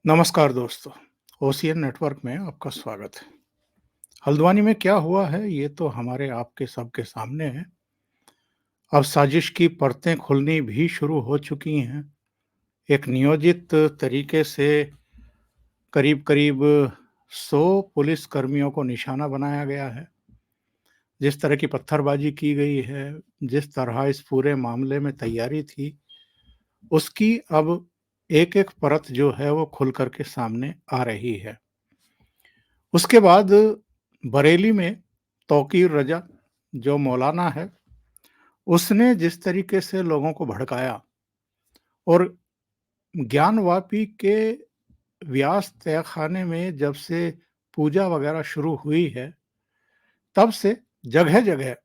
नमस्कार दोस्तों, ocean network में आपका स्वागत है। हल्द्वानी में क्या हुआ है ये तो हमारे आपके सबके सामने है। अब साजिश की परतें खुलनी भी शुरू हो चुकी हैं। एक नियोजित तरीके से करीब-करीब 100 पुलिस कर्मियों को निशाना बनाया गया है। जिस तरह की पत्थरबाजी की गई है, जिस तरह इस पूरे मामले में तैयारी थी, उसकी अब एक-एक परत जो है वो खुल कर के सामने आ रही है। उसके बाद बरेली में तौकीर रज़ा जो मौलाना है, उसने जिस तरीके से लोगों को भड़काया और ज्ञानवापी के व्यास तहखाने में जब से पूजा वगैरह शुरू हुई है, तब से जगह-जगह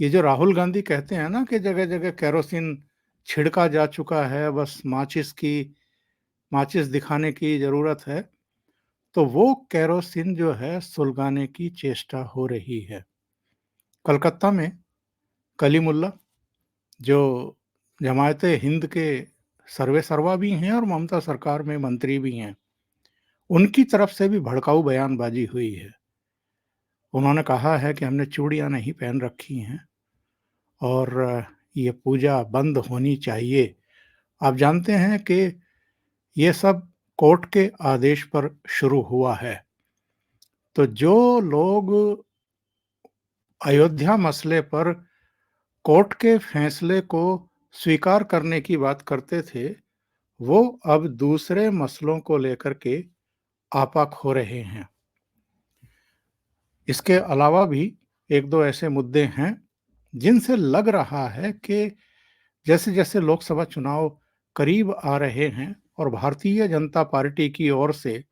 ये जो राहुल गांधी कहते हैं ना कि जगह-जगह केरोसिन छिड़का जा चुका है, बस माचिस दिखाने की ज़रूरत है, तो वो केरोसिन जो है सुलगाने की चेष्टा हो रही है। कलकत्ता में कलीमुल्ला जो जमायत-ए-हिंद के सर्वेसर्वा भी हैं और ममता सरकार में मंत्री भी हैं, उनकी तरफ से भी भड़काऊ बयानबाजी हुई है। उन्होंने कहा है कि हमने चूड़ियाँ नहीं पहन रखी हैं और ये पूजा बंद होनी चाहिए। आप जानते हैं कि ये सब कोर्ट के आदेश पर शुरू हुआ है। तो जो लोग अयोध्या मसले पर कोर्ट के फैसले को स्वीकार करने की बात करते थे, वो अब दूसरे मसलों को लेकर के आपा खो रहे हैं। इसके अलावा भी 1-2 ऐसे मुद्दे हैं, जिनसे लग रहा है कि जैसे-जैसे लोकसभा चुनाव करीब आ रहे हैं और भारतीय जनता पार्टी की ओर से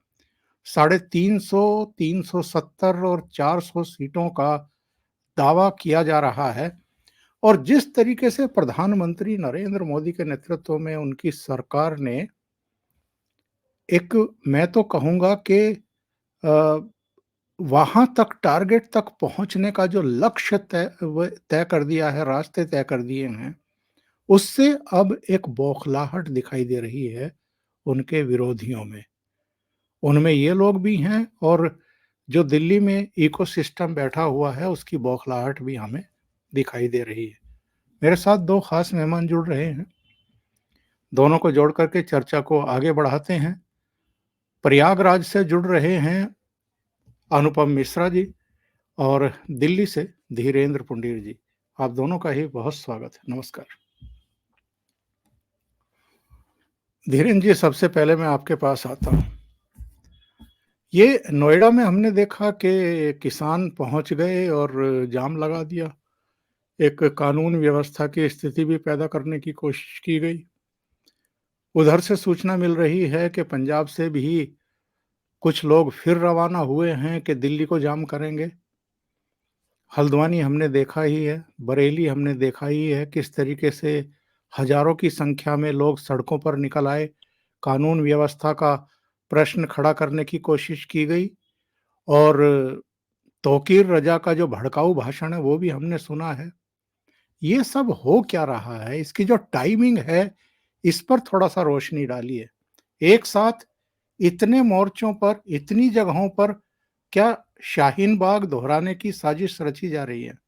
350, 370 और 400 सीटों का दावा किया जा रहा है और जिस तरीके से प्रधानमंत्री नरेंद्र मोदी के नेतृत्व में उनकी सरकार ने एक मैं तो कहूँगा कि अ, वहाँ तक टारगेट तक पहुँचने का जो लक्ष्य तय कर दिया है, रास्ते तय कर दिए हैं, उससे अब एक बौखलाहट दिखाई दे रही है उनके विरोधियों में। उनमें ये लोग भी हैं और जो दिल्ली में इकोसिस्टम बैठा हुआ है, उसकी बौखलाहट भी हमें दिखाई दे रही है। मेरे साथ 2 खास मेहमान जुड़ रहे हैं, दोनों को जोड़ कर के चर्चा को आगे बढ़ाते हैं। प्रयागराज से जुड़ रहे हैं अनुपम मिश्रा जी और दिल्ली से धीरेन्द्र पुंडीर जी। आप दोनों का ही बहुत स्वागत है। नमस्कार। धीरेन्द्र जी, सबसे पहले मैं आपके पास आता हूँ। ये नोएडा में हमने देखा कि किसान पहुँच गए और जाम लगा दिया। एक कानून व्यवस्था की स्थिति भी पैदा करने की कोशिश की गई। उधर से सूचना मिल रही है कि पंजाब से भी कुछ लोग फिर रवाना हुए हैं कि दिल्ली को जाम करेंगे। हल्द्वानी हमने देखा ही है, बरेली हमने देखा ही है किस तरीके से हजारों की संख्या में लोग सड़कों पर निकल आए, कानून व्यवस्था का प्रश्न खड़ा करने की कोशिश की गई और तौकीर रज़ा का जो भड़काऊ भाषण है वो भी हमने सुना है। ये सब हो क्या रहा है? इसकी जो टाइमिंग है, इस पर थोड़ा-सा रोशनी डालिए। एक साथ इतने मोर्चों पर, इतनी जगहों पर क्या शाहीन बाग दोहराने की साजिश रची जा रही है?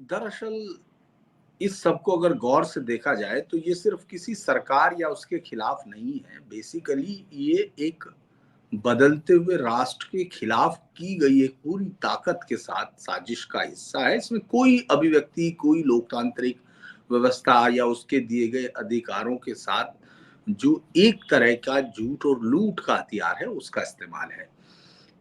दरअसल इस सब को अगर गौर से देखा जाए तो ये सिर्फ किसी सरकार या उसके खिलाफ नहीं है। बेसिकली ये एक बदलते हुए राष्ट्र के खिलाफ की गई एक पूरी ताकत के साथ साजिश का हिस्सा है। इसमें कोई अभिव्यक्ति, कोई लोकतांत्रिक व्यवस्था या उसके दिए गए अधिकारों के साथ जो एक तरह का झूठ और लूट का हथियार है, उसका इस्तेमाल है।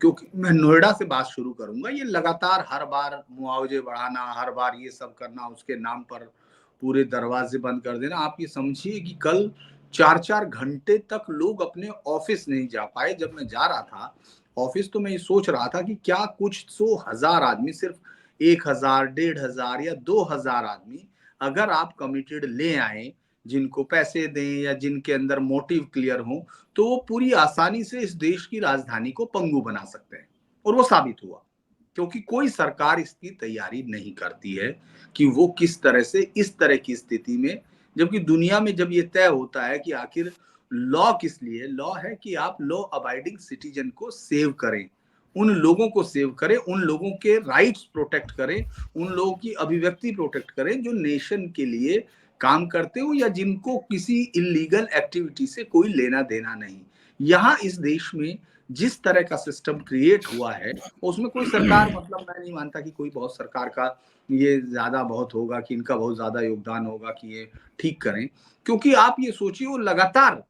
क्योंकि मैं नोएडा से बात शुरू करूंगा। ये लगातार हर बार मुआवजे बढ़ाना, हर बार ये सब करना, उसके नाम पर पूरे दरवाजे बंद कर देना। आप ये समझिए कि कल 4-4 घंटे तक लोग अपने ऑफिस नहीं जा पाए। जब मैं जा रहा था ऑफिस तो मैं ये सोच रहा था कि क्या कुछ 100,000 आदमी, सिर्फ 1,000, 1,500 या 2,000 आदमी अगर आप कमिटेड ले आए, जिनको पैसे दें या जिनके अंदर मोटिव क्लियर हो, तो वो पूरी आसानी से इस देश की राजधानी को पंगु बना सकते हैं। और वो साबित हुआ, क्योंकि कोई सरकार इसकी तैयारी नहीं करती है कि वो किस तरह से इस तरह की स्थिति में जबकि दुनिया में जब ये तय होता है कि आखिर लॉ किस लिए, लॉ है कि आप लॉ अबाइडिंग सिटीजन को सेव करें, उन लोगों को सेव करें, उन लोगों के राइट्स प्रोटेक्ट करें, उन लोगों की अभिव्यक्ति प्रोटेक्ट करें जो नेशन के लिए काम करते हो या जिनको किसी इलीगल एक्टिविटी से कोई लेना देना नहीं। यहाँ इस देश में जिस तरह का सिस्टम क्रिएट हुआ है उसमें कोई सरकार, मतलब मैं नहीं मानता कि कोई बहुत सरकार का ये ज्यादा बहुत होगा कि इनका बहुत ज्यादा योगदान होगा कि ये ठीक करें, क्योंकि आप ये सोचिए वो लगातार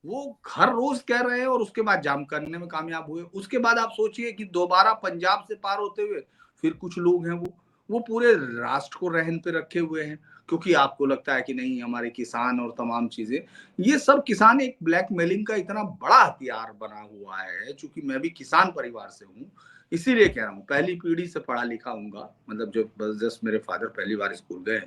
वो हर रोज कह रहे हैं और उसके बाद जाम करने में कामयाब हुए। उसके बाद आप सोचिए कि दोबारा पंजाब से पार होते हुए फिर कुछ लोग हैं वो पूरे राष्ट्र को रहन पे रखे हुए हैं, क्योंकि आपको लगता है कि नहीं हमारे किसान और तमाम चीजें, ये सब किसान एक ब्लैकमेलिंग का इतना बड़ा हथियार बना हुआ है। चूंकि मैं भी किसान परिवार से हूँ, इसीलिए कह रहा हूँ पहली पीढ़ी से पढ़ा लिखा हूँगा, मतलब जो जस्ट मेरे फादर पहली बार स्कूल गए,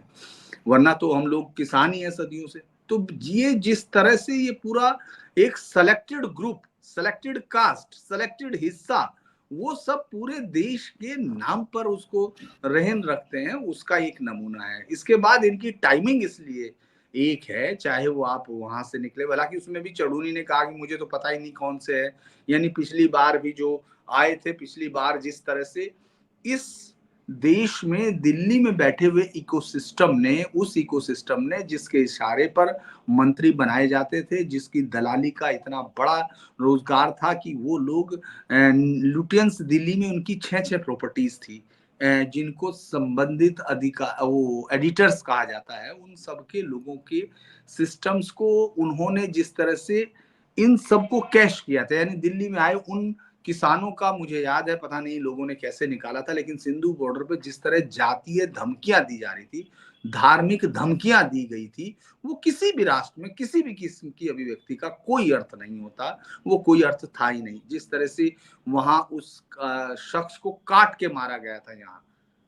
वरना तो हम लोग किसान ही है सदियों से। तो ये जिस तरह से ये पूरा एक selected group, selected caste, selected हिस्सा, वो सब पूरे देश के नाम पर उसको रहन रखते हैं, उसका एक नमूना है। इसके बाद इनकी टाइमिंग इसलिए एक है, चाहे वो आप वहां से निकले, हालांकि उसमें भी चढ़ूनी ने कहा कि मुझे तो पता ही नहीं कौन से है, यानी पिछली बार भी जो आए थे, पिछली बार जिस तरह से इस देश में दिल्ली में बैठे हुए इकोसिस्टम ने, उस इकोसिस्टम ने जिसके इशारे पर मंत्री बनाए जाते थे, जिसकी दलाली का इतना बड़ा रोजगार था कि वो लोग लुटियंस, दिल्ली में उनकी 6 प्रॉपर्टीज थी, जिनको संबंधित अधिकार, वो एडिटर्स कहा जाता है, उन सबके लोगों के सिस्टम्स को उन्होंने जिस तरह से इन सबको कैश किया था, यानी दिल्ली में आए उन किसानों का, मुझे याद है, पता नहीं लोगों ने कैसे निकाला था, लेकिन सिंधु बॉर्डर पे जिस तरह जातीय धमकियां दी जा रही थी, धार्मिक धमकियां दी गई थी, वो किसी भी राष्ट्र में किसी भी किस्म की अभिव्यक्ति का कोई अर्थ नहीं होता, वो कोई अर्थ था ही नहीं। जिस तरह से वहां उस शख्स को काट के मारा गया था, यहाँ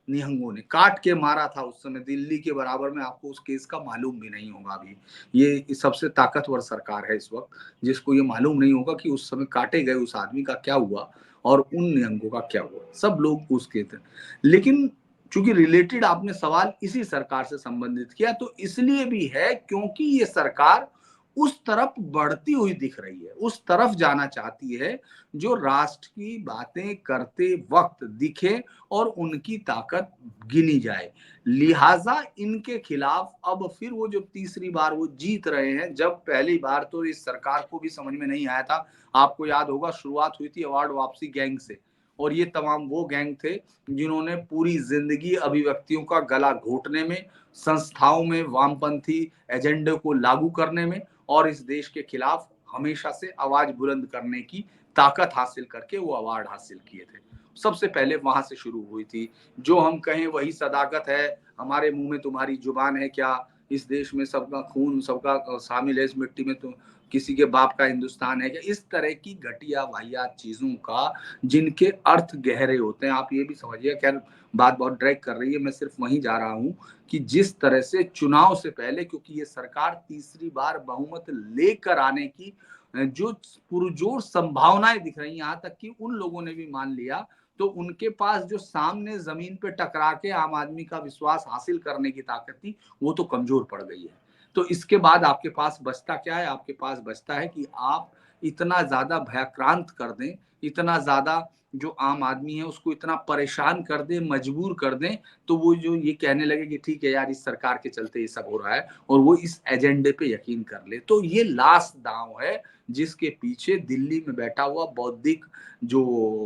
निहंगों ने काट के मारा था उस समय दिल्ली के बराबर में, आपको उस केस का मालूम भी नहीं होगा अभी। ये सबसे ताकतवर सरकार है इस वक्त, जिसको ये मालूम नहीं होगा कि उस समय काटे गए उस आदमी का क्या हुआ और उन निहंगों का क्या हुआ, सब लोग उसके थे। लेकिन चूंकि रिलेटेड आपने सवाल इसी सरकार से संबंधित किया, तो इसलिए भी है क्योंकि ये सरकार उस तरफ बढ़ती हुई दिख रही है, उस तरफ जाना चाहती है जो राष्ट्र की बातें करते वक्त दिखे और उनकी ताकत गिनी जाए। लिहाजा इनके खिलाफ अब फिर वो जो तीसरी बार वो जीत रहे हैं, जब पहली बार तो इस सरकार को भी समझ में नहीं आया था। आपको याद होगा शुरुआत हुई थी अवार्ड वापसी गैंग से, और ये तमाम वो गैंग थे जिन्होंने पूरी जिंदगी अभिव्यक्तियों का गला घोटने में, संस्थाओं में वामपंथी एजेंडे को लागू करने में और इस देश के खिलाफ हमेशा से आवाज बुलंद करने की ताकत हासिल करके वो अवार्ड हासिल किए थे। सबसे पहले वहां से शुरू हुई थी। जो हम कहें वही सदाकत है, हमारे मुंह में तुम्हारी जुबान है क्या, इस देश में सबका खून सबका शामिल है, इस मिट्टी में तो किसी के बाप का हिंदुस्तान है क्या, इस तरह की घटिया वाहियात चीजों का जिनके अर्थ गहरे होते हैं। आप ये भी समझिए, खैर बात बहुत ड्रैग कर रही है, मैं सिर्फ वहीं जा रहा हूं कि जिस तरह से चुनाव से पहले, क्योंकि ये सरकार तीसरी बार बहुमत लेकर आने की जो पुरजोर संभावनाएं दिख रही हैं, यहाँ तक कि उन लोगों ने भी मान लिया, तो उनके पास जो सामने जमीन पे टकरा के आम आदमी का विश्वास हासिल करने की ताकत थी, वो तो कमजोर पड़ गई है। तो इसके बाद आपके पास बचता क्या है? आपके पास बचता है कि आप इतना ज्यादा भयक्रांत कर दें, इतना ज्यादा जो आम आदमी है उसको इतना परेशान कर दें, मजबूर कर दें, तो वो जो ये कहने लगे कि ठीक है यार, इस सरकार के चलते ये सब हो रहा है, और वो इस एजेंडे पे यकीन कर ले। तो ये लास्ट दांव है जिसके पीछे दिल्ली में बैठा हुआ बौद्धिक जो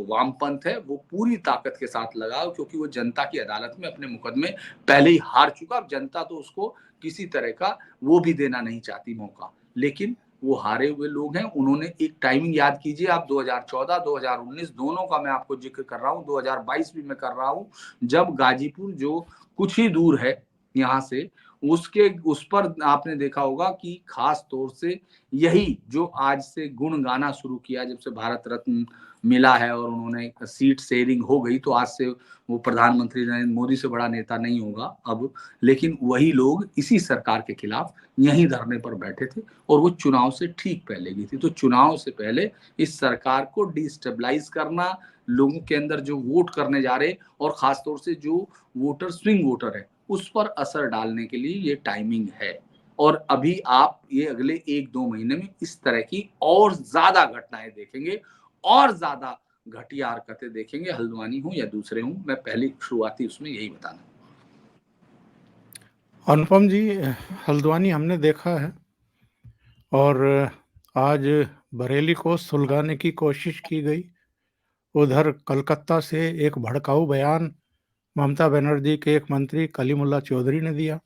वामपंथ है वो पूरी ताकत के साथ लगा, क्योंकि वो जनता की अदालत में अपने मुकदमे पहले ही हार चुका। अब जनता तो उसको किसी तरह का वो भी देना नहीं चाहती मौका, लेकिन वो हारे हुए लोग हैं। उन्होंने एक टाइमिंग याद कीजिए आप, 2014 2019 दोनों का मैं आपको जिक्र कर रहा हूँ, 2022 भी मैं कर रहा हूँ, जब गाजीपुर जो कुछ ही दूर है यहाँ से, उसके उस पर आपने देखा होगा कि खास तौर से यही जो आज से गुण गाना शुरू किया जब से भारत रत्न मिला है और उन्होंने सीट शेयरिंग हो गई, तो आज से वो प्रधानमंत्री नरेंद्र मोदी से बड़ा नेता नहीं होगा अब, लेकिन वही लोग इसी सरकार के खिलाफ यहीं धरने पर बैठे थे, और वो चुनाव से ठीक पहले की थी। तो चुनाव से पहले इस सरकार को डिस्टेबलाइज करना, लोगों के अंदर जो वोट करने जा रहे और खासतौर से जो वोटर स्विंग वोटर है उस पर असर डालने के लिए ये टाइमिंग है। और अभी आप ये अगले 1-2 महीने में इस तरह की और ज्यादा घटनाएं देखेंगे और ज्यादा घटिया हरकतें देखेंगे, हल्द्वानी हो या दूसरे हों। मैं पहली शुरुआती उसमें यही बताना। अनुपम जी, हल्द्वानी हमने देखा है और आज बरेली को सुलगाने की कोशिश की गई। उधर कलकत्ता से एक भड़काऊ बयान ममता बनर्जी के एक मंत्री कलीमुल्ला चौधरी ने दिया।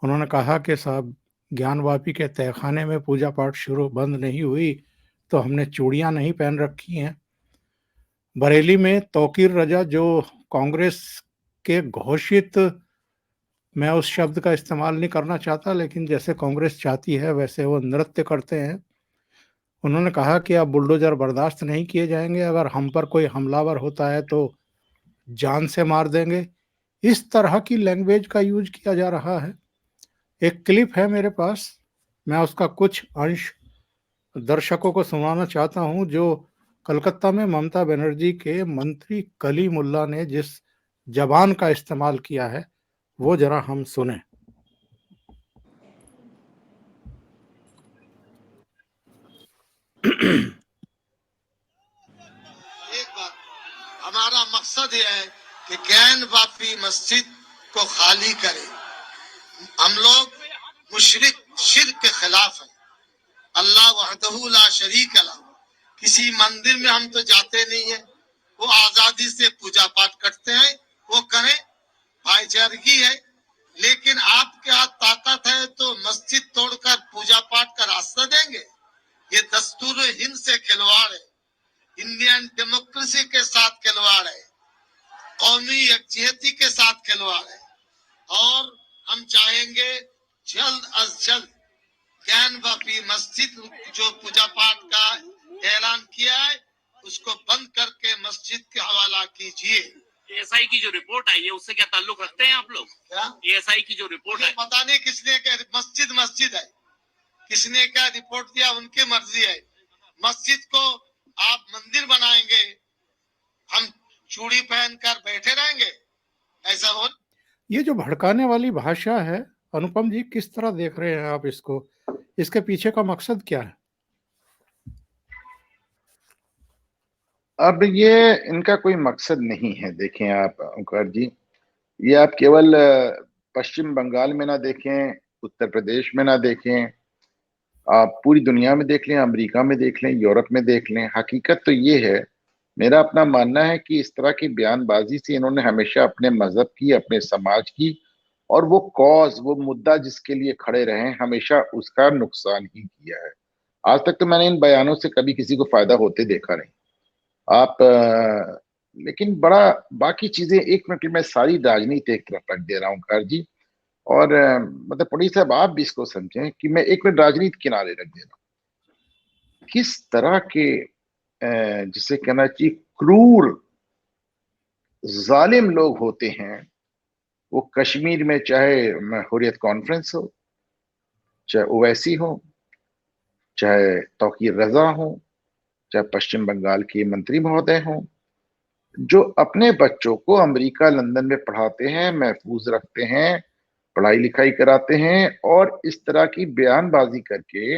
उन्होंने कहा कि साहब, ज्ञानवापी के तहखाने में पूजा पाठ शुरू बंद नहीं हुई तो हमने चूड़ियां नहीं पहन रखी हैं। बरेली में तौकीर रजा, जो कांग्रेस के घोषित, मैं उस शब्द का इस्तेमाल नहीं करना चाहता, लेकिन जैसे कांग्रेस चाहती है वैसे वो नृत्य करते हैं। उन्होंने कहा कि अब बुलडोजर बर्दाश्त नहीं किए जाएंगे, अगर हम पर कोई हमलावर होता है तो जान से मार देंगे। इस तरह की लैंग्वेज का यूज किया जा रहा है। एक क्लिप है मेरे पास, मैं उसका कुछ अंश दर्शकों को सुनाना चाहता हूं, जो कलकत्ता में ममता बनर्जी के मंत्री कलीमुल्ला ने जिस जबान का इस्तेमाल किया है वो जरा हम सुने। एक बात, हमारा मकसद यह है कि ज्ञानवापी मस्जिद को खाली करें। हम लोग मुशरिक शिर्क के खिलाफ हैं। अल्लाह वहदहू ला शरीक ला, किसी मंदिर में हम तो जाते नहीं है, वो आजादी से पूजा पाठ करते हैं, वो करें, भाईचारगी है। लेकिन आपके हाथ ताकत है तो मस्जिद तोड़कर पूजा पाठ का रास्ता देंगे? ये दस्तूर हिंद से खिलवाड़ है, इंडियन डेमोक्रेसी के साथ खिलवाड़ है, कौमी यकजहती के साथ खिलवाड़ है। और हम चाहेंगे जल्द अज जल्द ज्ञानवापी मस्जिद जो पूजा पाठ का ऐलान किया है उसको बंद करके मस्जिद के हवाला कीजिए। एएसआई की जो रिपोर्ट आई है उससे क्या ताल्लुक रखते हैं आप लोग? क्या एएसआई की जो रिपोर्ट है, पता नहीं किसने क्या, मस्जिद मस्जिद है, किसने क्या रिपोर्ट दिया उनकी मर्जी है। मस्जिद को आप मंदिर बनाएंगे, हम चूड़ी पहनकर बैठे रहेंगे? ऐसा हो? ये जो भड़काने वाली भाषा है, अनुपम जी, किस तरह देख रहे हैं आप इसको? इसके पीछे का मकसद क्या है? अब ये इनका कोई मकसद नहीं है। देखें आप ओंकार जी, ये आप केवल पश्चिम बंगाल में ना देखें, उत्तर प्रदेश में ना देखें, आप पूरी दुनिया में देख लें, अमेरिका में देख लें, यूरोप में देख लें। हकीकत तो ये है, मेरा अपना मानना है कि इस तरह की बयानबाजी से इन्होंने हमेशा अपने मजहब की, अपने समाज की और वो कॉज, वो मुद्दा जिसके लिए खड़े रहे, हमेशा उसका नुकसान ही किया है। आज तक तो मैंने इन बयानों से कभी किसी को फायदा होते देखा नहीं। आप लेकिन बड़ा बाकी चीजें, एक मिनट में सारी राजनीति एक तरफ रख दे रहा हूँ कार जी, और मतलब पुलिस साहब आप भी इसको समझें कि मैं एक मिनट राजनीति किनारे रख दे रहा हूँ। किस तरह के जिसे कहना चाहिए क्रूर जालिम लोग होते हैं, वो कश्मीर में चाहे हुर्रियत कॉन्फ्रेंस हो, चाहे ओवैसी हो, चाहे तौकीर रजा हो, चाहे पश्चिम बंगाल के मंत्री महोदय हों, जो अपने बच्चों को अमेरिका लंदन में पढ़ाते हैं, महफूज रखते हैं, पढ़ाई लिखाई कराते हैं, और इस तरह की बयानबाजी करके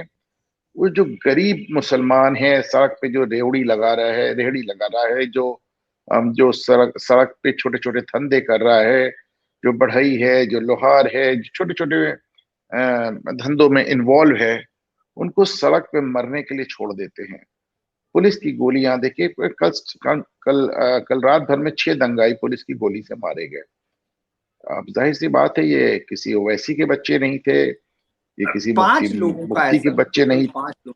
वो जो गरीब मुसलमान है, सड़क पे जो रेहड़ी लगा रहा है, जो सड़क पे छोटे छोटे धंधे कर रहा है, जो बढ़ई है, जो लोहार है, जो छोटे छोटे धंधों में इन्वॉल्व है, उनको सड़क पे मरने के लिए छोड़ देते हैं। पुलिस की गोलियां देखिए, कल रात भर में 6 दंगाई पुलिस की गोली से मारे गए। अब जाहिर सी बात है, ये किसी ओवैसी के बच्चे नहीं थे, ये किसी 5 लोगों का है मुफ्ती के सर, बच्चे नहीं। 5 लोग,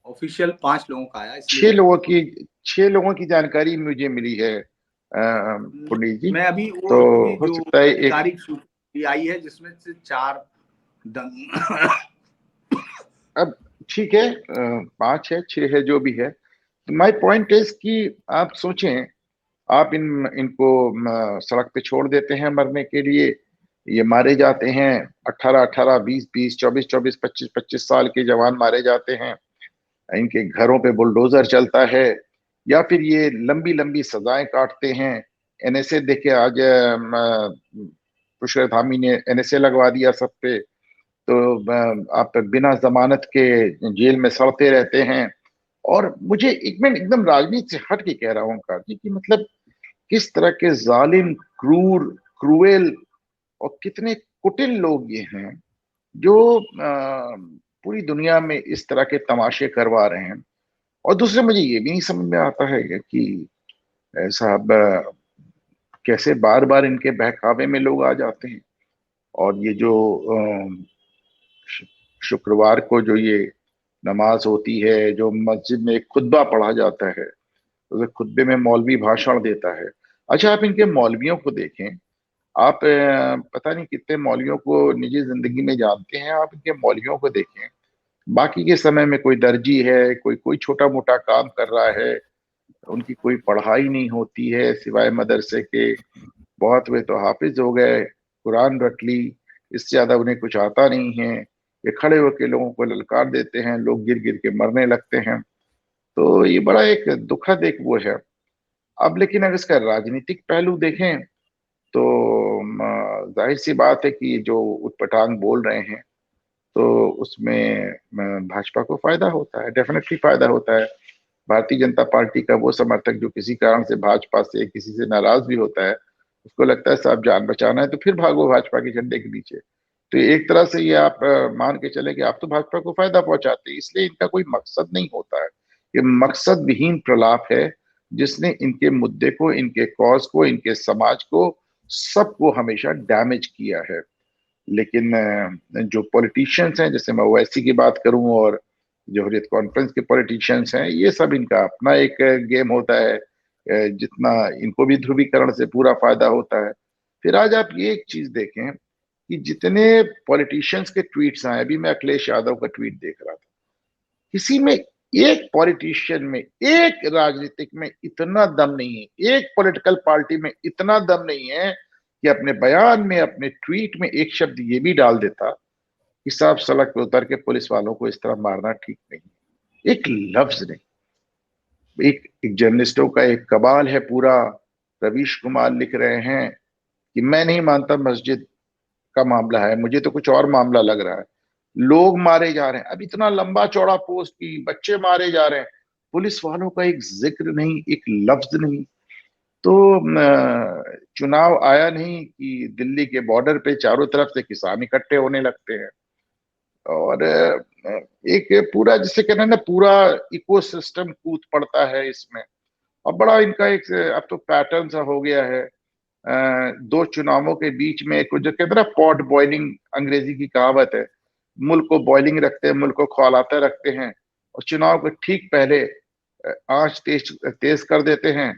ऑफिशियल 5 लोगों का आया, 6 लोगों की जानकारी मुझे मिली है पंडित जी। मैं अभी तो हो जो सकता है एक आधिकारिक सूची आई है जिसमें से 4 अब ठीक है, 5 है, 6 है, जो भी है। माय पॉइंट इज कि आप सोचें, आप इनको सड़क पे छोड़ देते हैं मरने के लिए, ये मारे जाते हैं, 18-18, 20-20, 24-24, 25-25 साल के जवान मारे जाते हैं, इनके घरों पे बुलडोजर चलता है, या फिर ये लंबी लंबी सजाएं काटते हैं। एनएसए देखे, आज पुष्कर धामी ने एनएसए लगवा दिया सब पे। तो आप बिना जमानत के जेल में सड़ते रहते हैं। और मुझे मैं एकदम राजनीति से हट के कह रहा हूँ ओंकार जी कि मतलब किस तरह के जालिम, क्रूर, क्रूएल और कितने कुटिल लोग ये हैं जो पूरी दुनिया में इस तरह के तमाशे करवा रहे हैं। और दूसरे, मुझे ये भी नहीं समझ में आता है कि साहब कैसे बार बार इनके बहकावे में लोग आ जाते हैं। और ये जो शुक्रवार को जो ये नमाज होती है, जो मस्जिद में एक खुतबा पढ़ा जाता है, तो खुतबे में मौलवी भाषण देता है। अच्छा, आप इनके मौलवियों को देखें, आप पता नहीं कितने मौलवियों को निजी जिंदगी में जानते हैं, आप इनके मौलवियों को देखें, बाकी के समय में कोई दर्जी है, कोई कोई छोटा मोटा काम कर रहा है, उनकी कोई पढ़ाई नहीं होती है सिवाय मदरसे के। बहुत वे तो हाफिज हो गए, कुरान रट ली, इससे ज्यादा उन्हें कुछ आता नहीं है। ये खड़े होकर लोगों को ललकार देते हैं, लोग गिर गिर के मरने लगते हैं। तो ये बड़ा एक दुखद एक वो है। अब लेकिन अगर इसका राजनीतिक पहलू देखें तो जाहिर सी बात है कि जो उटपटांग बोल रहे हैं तो उसमें भाजपा को फायदा होता है, डेफिनेटली फायदा होता है। भारतीय जनता पार्टी का वो समर्थक जो किसी कारण से भाजपा से, किसी से नाराज भी होता है, उसको लगता है साहब जान बचाना है तो फिर भागो भाजपा के झंडे के नीचे। तो एक तरह से ये आप मान के चले कि आप तो भाजपा को फायदा पहुंचाते हैं, इसलिए इनका कोई मकसद नहीं होता है। ये मकसद विहीन प्रलाप है जिसने इनके मुद्दे को, इनके कॉज को, इनके समाज को, सबको हमेशा डैमेज किया है। लेकिन जो पॉलिटिशियंस हैं, जैसे मैं ओवैसी की बात करूं और जो हुर्रियत कॉन्फ्रेंस के पॉलिटिशियंस हैं, ये सब इनका अपना एक गेम होता है। जितना इनको भी ध्रुवीकरण से पूरा फायदा होता है। फिर आज आप ये एक चीज देखें कि जितने पॉलिटिशियंस के ट्वीट्स आए, अभी मैं अखिलेश यादव का ट्वीट देख रहा था, किसी में, एक पॉलिटिशियन में, एक राजनीतिक में इतना दम नहीं है, एक पॉलिटिकल पार्टी में इतना दम नहीं है कि अपने बयान में, अपने ट्वीट में एक शब्द ये भी डाल देता कि साहब सड़क पे उतर के पुलिस वालों को इस तरह मारना ठीक नहीं। एक लफ्ज नहीं। एक जर्नलिस्टों का एक कबाल है पूरा। रवीश कुमार लिख रहे हैं कि मैं नहीं मानता मस्जिद का मामला है, मुझे तो कुछ और मामला लग रहा है। लोग मारे जा रहे हैं, अब इतना लंबा चौड़ा पोस्ट की, बच्चे मारे जा रहे हैं, पुलिस वालों का एक जिक्र नहीं, एक लफ्ज नहीं। तो चुनाव आया नहीं कि दिल्ली के बॉर्डर पे चारों तरफ से किसान इकट्ठे होने लगते हैं। और एक पूरा, जिसे कहना है ना, पूरा इकोसिस्टम कूद पड़ता है इसमें। और बड़ा इनका एक अब तो पैटर्न सा हो गया है। दो चुनावों के बीच में एक जो कहते हैं ना पॉट बॉइलिंग, अंग्रेजी की कहावत है, मुल्क को बॉइलिंग रखते हैं, मुल्क को खौलाते रखते हैं, और चुनाव के ठीक पहले आंच तेज तेज कर देते हैं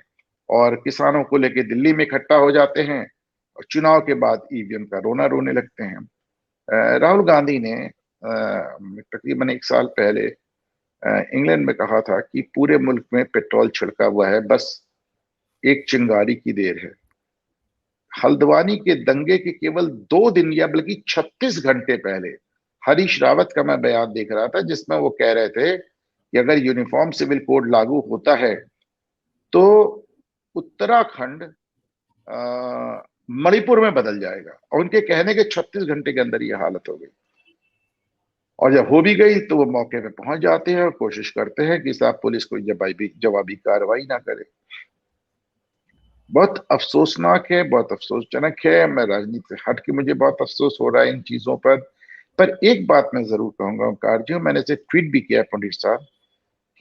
और किसानों को लेके दिल्ली में इकट्ठा हो जाते हैं, और चुनाव के बाद ईवीएम का रोना रोने लगते हैं। राहुल गांधी ने तकरीबन 1 साल पहले इंग्लैंड में कहा था कि पूरे मुल्क में पेट्रोल छिड़का हुआ है, बस एक चिंगारी की देर है। हल्द्वानी के दंगे के केवल 2 दिन या बल्कि 36 घंटे पहले हरीश रावत का मैं बयान देख रहा था जिसमें वो कह रहे थे कि अगर यूनिफॉर्म सिविल कोड लागू होता है तो उत्तराखंड मणिपुर में बदल जाएगा। और उनके कहने के 36 घंटे के अंदर ये हालत हो गई। और जब हो भी गई तो वो मौके पे पहुंच जाते हैं और कोशिश करते हैं कि साहब पुलिस कोई जवाबी कार्रवाई ना करे। बहुत अफसोसनाक है, बहुत अफसोसजनक है। मैं राजनीति से हट के मुझे बहुत अफसोस हो रहा है इन चीजों पर एक बात मैं जरूर कहूंगा ओंकार जी, मैंने इसे ट्वीट भी किया पंडित साहब,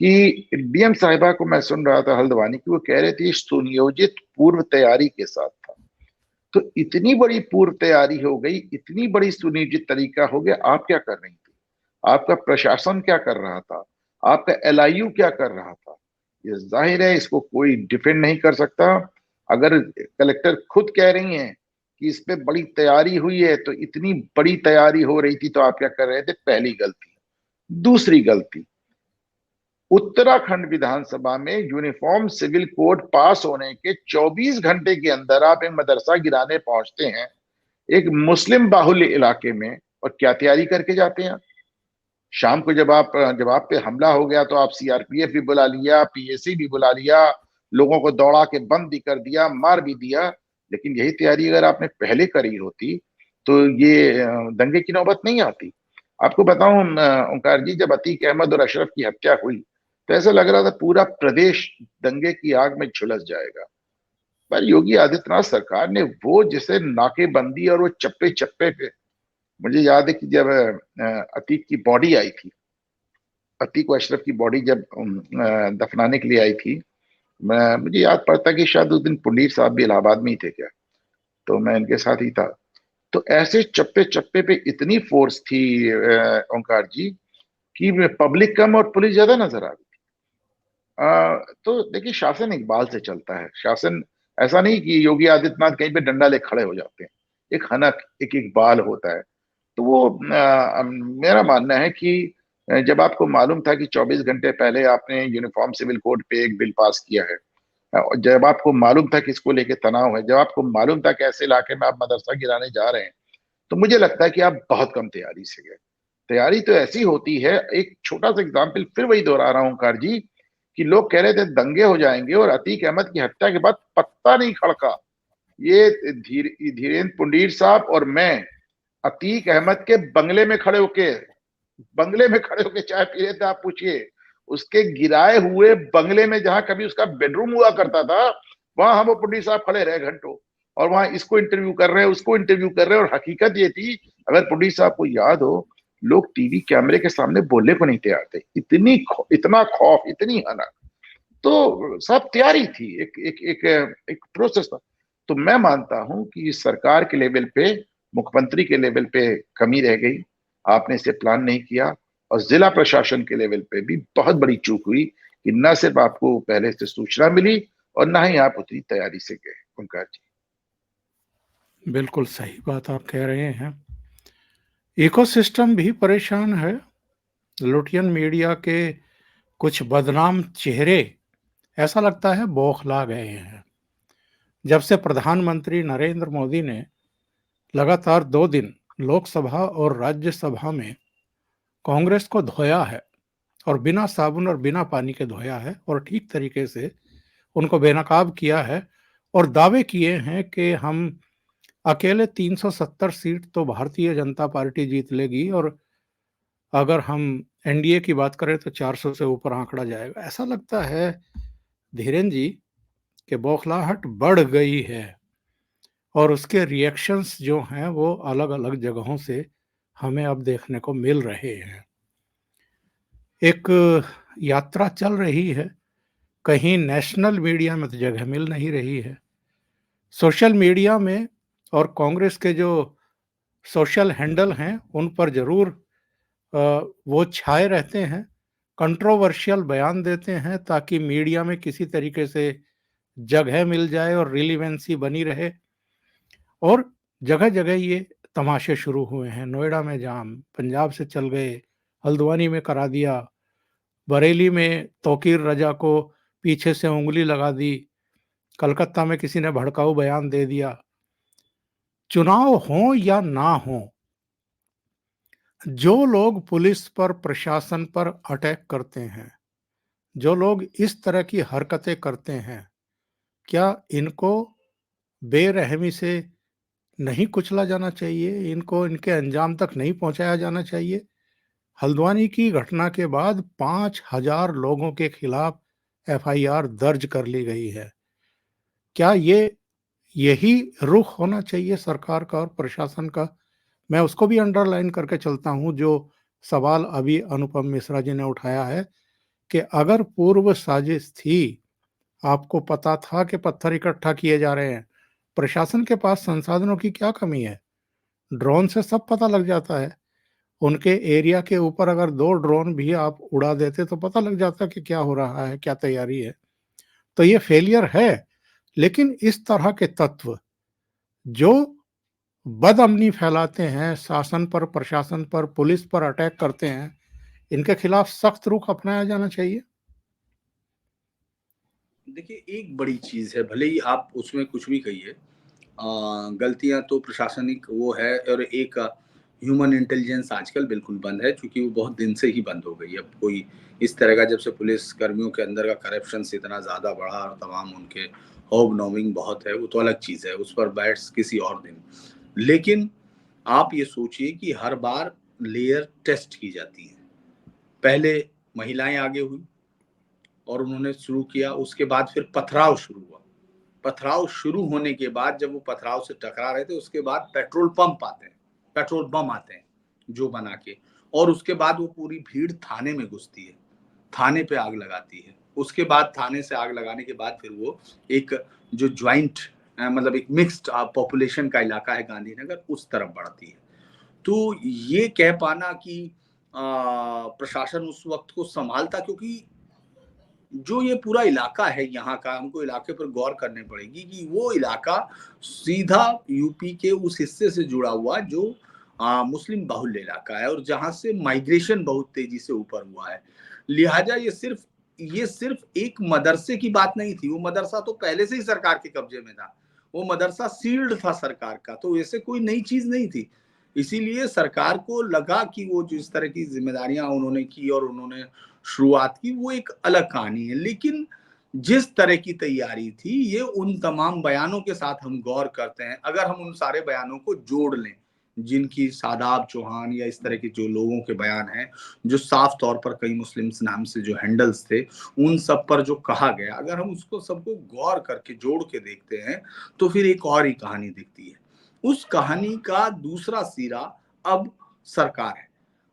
कि डीएम साहिबा को मैं सुन रहा था हल्द्वानी की, वो कह रहे थे सुनियोजित पूर्व तैयारी के साथ था। तो इतनी बड़ी पूर्व तैयारी हो गई, इतनी बड़ी सुनियोजित तरीका हो गया, आप क्या कर रही थी? आपका प्रशासन क्या कर रहा था? आपका एलआईयू क्या कर रहा था? ये जाहिर है इसको कोई डिफेंड नहीं कर सकता। अगर कलेक्टर खुद कह रही हैं कि इस पे बड़ी तैयारी हुई है, तो इतनी बड़ी तैयारी हो रही थी तो आप क्या कर रहे थे? पहली गलती। दूसरी गलती, उत्तराखंड विधानसभा में यूनिफॉर्म सिविल कोड पास होने के 24 घंटे के अंदर आप एक मदरसा गिराने पहुंचते हैं एक मुस्लिम बाहुल्य इलाके में, और क्या तैयारी करके जाते हैं? शाम को जब आप पे हमला हो गया तो आप सीआरपीएफ भी बुला लिया, पीएसी भी बुला लिया, लोगों को दौड़ा के बंद भी कर दिया, मार भी दिया। लेकिन यही तैयारी अगर आपने पहले करी होती तो ये दंगे की नौबत नहीं आती। आपको बताऊं ओंकार जी, जब अतीक अहमद और अशरफ की हत्या हुई तो ऐसा लग रहा था पूरा प्रदेश दंगे की आग में झुलस जाएगा। पर योगी आदित्यनाथ सरकार ने वो जैसे नाकेबंदी और वो चप्पे चप्पे पे, मुझे याद है कि जब अतीक की बॉडी आई थी, अतीक व अशरफ की बॉडी जब दफनाने के लिए आई थी, मुझे याद पड़ता कि शायद उस दिन पुंडीर साहब भी इलाहाबाद में ही थे क्या, तो मैं इनके साथ ही था। तो ऐसे चप्पे चप्पे पे इतनी फोर्स थी ओंकार जी कि पब्लिक कम और पुलिस ज्यादा नजर आ रही। तो देखिए, शासन इकबाल से चलता है। शासन ऐसा नहीं कि योगी आदित्यनाथ कहीं पे डंडा ले खड़े हो जाते हैं। एक हनक, एक इकबाल होता है। तो वो मेरा मानना है कि जब आपको मालूम था कि 24 घंटे पहले आपने यूनिफॉर्म सिविल कोड पे एक बिल पास किया है, जब आपको मालूम था कि इसको लेके तनाव है, जब आपको मालूम था कि ऐसे इलाके में आप मदरसा गिराने जा रहे हैं, तो मुझे लगता है कि आप बहुत कम तैयारी से गए। तैयारी तो ऐसी होती है। एक छोटा सा एग्जाम्पल फिर वही दोहरा रहा हूँ कार जी, कि लोग कह रहे थे दंगे हो जाएंगे और अतीक अहमद की हत्या के बाद पत्ता नहीं खड़का। ये धीरेन्द्र पुंडीर साहब और मैं अतीक अहमद के बंगले में खड़े होके चाय पी रहे थे। आप पूछिए, उसके गिराए हुए बंगले में जहां कभी उसका बेडरूम हुआ करता था, वहां हम पुंडीर साहब खड़े रहे घंटों, और वहां इसको इंटरव्यू कर रहे हैं, उसको इंटरव्यू कर रहे हैं। और हकीकत ये थी, अगर पुंडीर साहब को याद हो, लोग टीवी कैमरे के सामने बोलने को नहीं तैयार थे। इतना खौफ, इतनी हनक। तो सब तैयारी थी, एक प्रोसेस था। तो मैं मानता हूं कि सरकार के लेवल पे, मुख्यमंत्री के लेवल पे कमी रह गई, आपने इसे प्लान नहीं किया। और जिला प्रशासन के लेवल पे भी बहुत बड़ी चूक हुई कि न सिर्फ आपको पहले से सूचना मिली और ना ही आप उतनी तैयारी से गए। ओंकार जी, बिल्कुल सही बात आप कह रहे हैं। इकोसिस्टम भी परेशान है। लुटियन मीडिया के कुछ बदनाम चेहरे ऐसा लगता है बौखला गए हैं। जब से प्रधानमंत्री नरेंद्र मोदी ने लगातार 2 दिन लोकसभा और राज्यसभा में कांग्रेस को धोया है, और बिना साबुन और बिना पानी के धोया है, और ठीक तरीके से उनको बेनकाब किया है, और दावे किए हैं कि हम अकेले 370 सीट तो भारतीय जनता पार्टी जीत लेगी, और अगर हम एनडीए की बात करें तो 400 से ऊपर आंकड़ा जाएगा। ऐसा लगता है धीरेन्द्र जी कि बौखलाहट बढ़ गई है, और उसके रिएक्शंस जो हैं वो अलग अलग जगहों से हमें अब देखने को मिल रहे हैं। एक यात्रा चल रही है, कहीं नेशनल मीडिया में तो जगह मिल नहीं रही है। सोशल मीडिया में और कांग्रेस के जो सोशल हैंडल हैं उन पर जरूर वो छाए रहते हैं, कंट्रोवर्शियल बयान देते हैं ताकि मीडिया में किसी तरीके से जगह मिल जाए और रिलीवेंसी बनी रहे। और जगह जगह ये तमाशे शुरू हुए हैं। नोएडा में जाम, पंजाब से चल गए, हल्द्वानी में करा दिया, बरेली में तौकीर रजा को पीछे से उंगली लगा दी, कलकत्ता में किसी ने भड़काऊ बयान दे दिया। चुनाव हो या ना हो, जो लोग पुलिस पर, प्रशासन पर अटैक करते हैं, जो लोग इस तरह की हरकतें करते हैं, क्या इनको बेरहमी से नहीं कुचला जाना चाहिए? इनको इनके अंजाम तक नहीं पहुंचाया जाना चाहिए? हल्द्वानी की घटना के बाद 5,000 लोगों के खिलाफ एफआईआर दर्ज कर ली गई है। क्या यही रुख होना चाहिए सरकार का और प्रशासन का? मैं उसको भी अंडरलाइन करके चलता हूं जो सवाल अभी अनुपम मिश्रा जी ने उठाया है कि अगर पूर्व साजिश थी, आपको पता था कि पत्थर इकट्ठा किए जा रहे हैं, प्रशासन के पास संसाधनों की क्या कमी है? ड्रोन से सब पता लग जाता है। उनके एरिया के ऊपर अगर 2 ड्रोन भी आप उड़ा देते तो पता लग जाता कि क्या हो रहा है, क्या तैयारी है। तो ये फेलियर है। लेकिन इस तरह के तत्व जो बदअमनी फैलाते हैं, शासन पर, प्रशासन पर, पुलिस पर अटैक करते हैं, इनके खिलाफ सख्त रुख अपनाया जाना चाहिए। देखिए, एक बड़ी चीज है, भले ही आप उसमें कुछ भी कहिए, गलतियां तो प्रशासनिक वो है, और एक ह्यूमन इंटेलिजेंस आजकल बिल्कुल बंद है, क्योंकि वो बहुत दिन से ही बंद हो गई है। अब कोई इस तरह का, जब से पुलिस कर्मियों के अंदर का करप्शन इतना ज़्यादा बढ़ा और तमाम उनके होब नॉमिंग बहुत है, वो तो अलग चीज़ है, उस पर बैठ किसी और दिन। लेकिन आप ये सोचिए कि हर बार लेयर टेस्ट की जाती है। पहले महिलाएं आगे हुई और उन्होंने शुरू किया, उसके बाद फिर पथराव शुरू हुआ। पथराव शुरू होने के बाद जब वो पथराव से टकरा रहे थे, उसके बाद पेट्रोल पंप आते हैं, पेट्रोल बम आते हैं जो बना के, और उसके बाद वो पूरी भीड़ थाने में घुसती है, थाने पे आग लगाती है। उसके बाद थाने से आग लगाने के बाद फिर वो एक जो ज्वाइंट मतलब एक मिक्स्ड पॉपुलेशन का इलाका है गांधीनगर, उस तरफ बढ़ती है। तो ये कह पाना कि प्रशासन उस वक्त को संभालता, क्योंकि जो ये पूरा इलाका है यहाँ का, हमको इलाके पर गौर करने पड़ेगी कि वो इलाका सीधा यूपी के उस हिस्से से जुड़ा हुआ जो मुस्लिम बाहुल्य इलाका है और जहां से माइग्रेशन बहुत तेजी से ऊपर हुआ है। लिहाजा ये सिर्फ एक मदरसे की बात नहीं थी, वो मदरसा तो पहले से ही सरकार के कब्जे में था, वो मदरसा सील्ड था सरकार का, तो ऐसे कोई नई चीज नहीं थी। इसीलिए सरकार को लगा कि वो जो इस तरह की जिम्मेदारियां उन्होंने की और उन्होंने शुरुआत की, वो एक अलग कहानी है। लेकिन जिस तरह की तैयारी थी, ये उन तमाम बयानों के साथ हम गौर करते हैं, अगर हम उन सारे बयानों को जोड़ लें जिनकी शादाब चौहान या इस तरह के जो लोगों के बयान हैं, जो साफ तौर पर कई मुस्लिम्स नाम से जो हैंडल्स थे, उन सब पर जो कहा गया, अगर हम उसको सबको गौर करके जोड़ के देखते हैं तो फिर एक और ही कहानी दिखती है। उस कहानी का दूसरा सिरा अब सरकार है।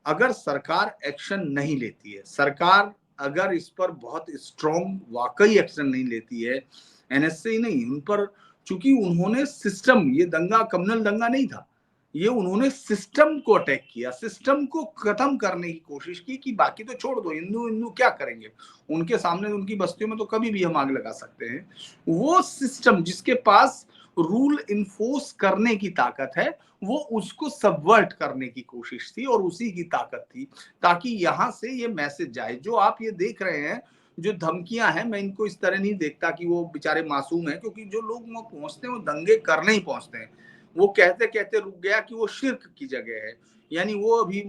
अगर सरकार एक्शन नहीं लेती है, सरकार अगर इस पर बहुत स्ट्रॉन्ग वाकई एक्शन नहीं लेती है, एनएसए नहीं, उन पर, चूंकि उन्होंने सिस्टम, ये दंगा कम्युनल दंगा नहीं था, ये उन्होंने सिस्टम को अटैक किया, सिस्टम को खत्म करने की कोशिश की कि बाकी तो छोड़ दो, हिंदू हिंदू क्या करेंगे, उनके सामने उनकी बस्तियों में तो कभी भी हम आग लगा सकते हैं। वो सिस्टम जिसके पास रूल इन्फोर्स करने की ताकत है, वो उसको सबवर्ट करने की कोशिश थी और उसी की ताकत थी, ताकि यहां से ये मैसेज जाए। जो आप ये देख रहे हैं, जो धमकियां हैं, मैं इनको इस तरह नहीं देखता कि वो बेचारे मासूम हैं, क्योंकि जो लोग वहां पहुंचते हैं वो दंगे करने ही पहुंचते हैं। वो कहते कहते रुक गया कि वो शिर्क की जगह है, यानी वो अभी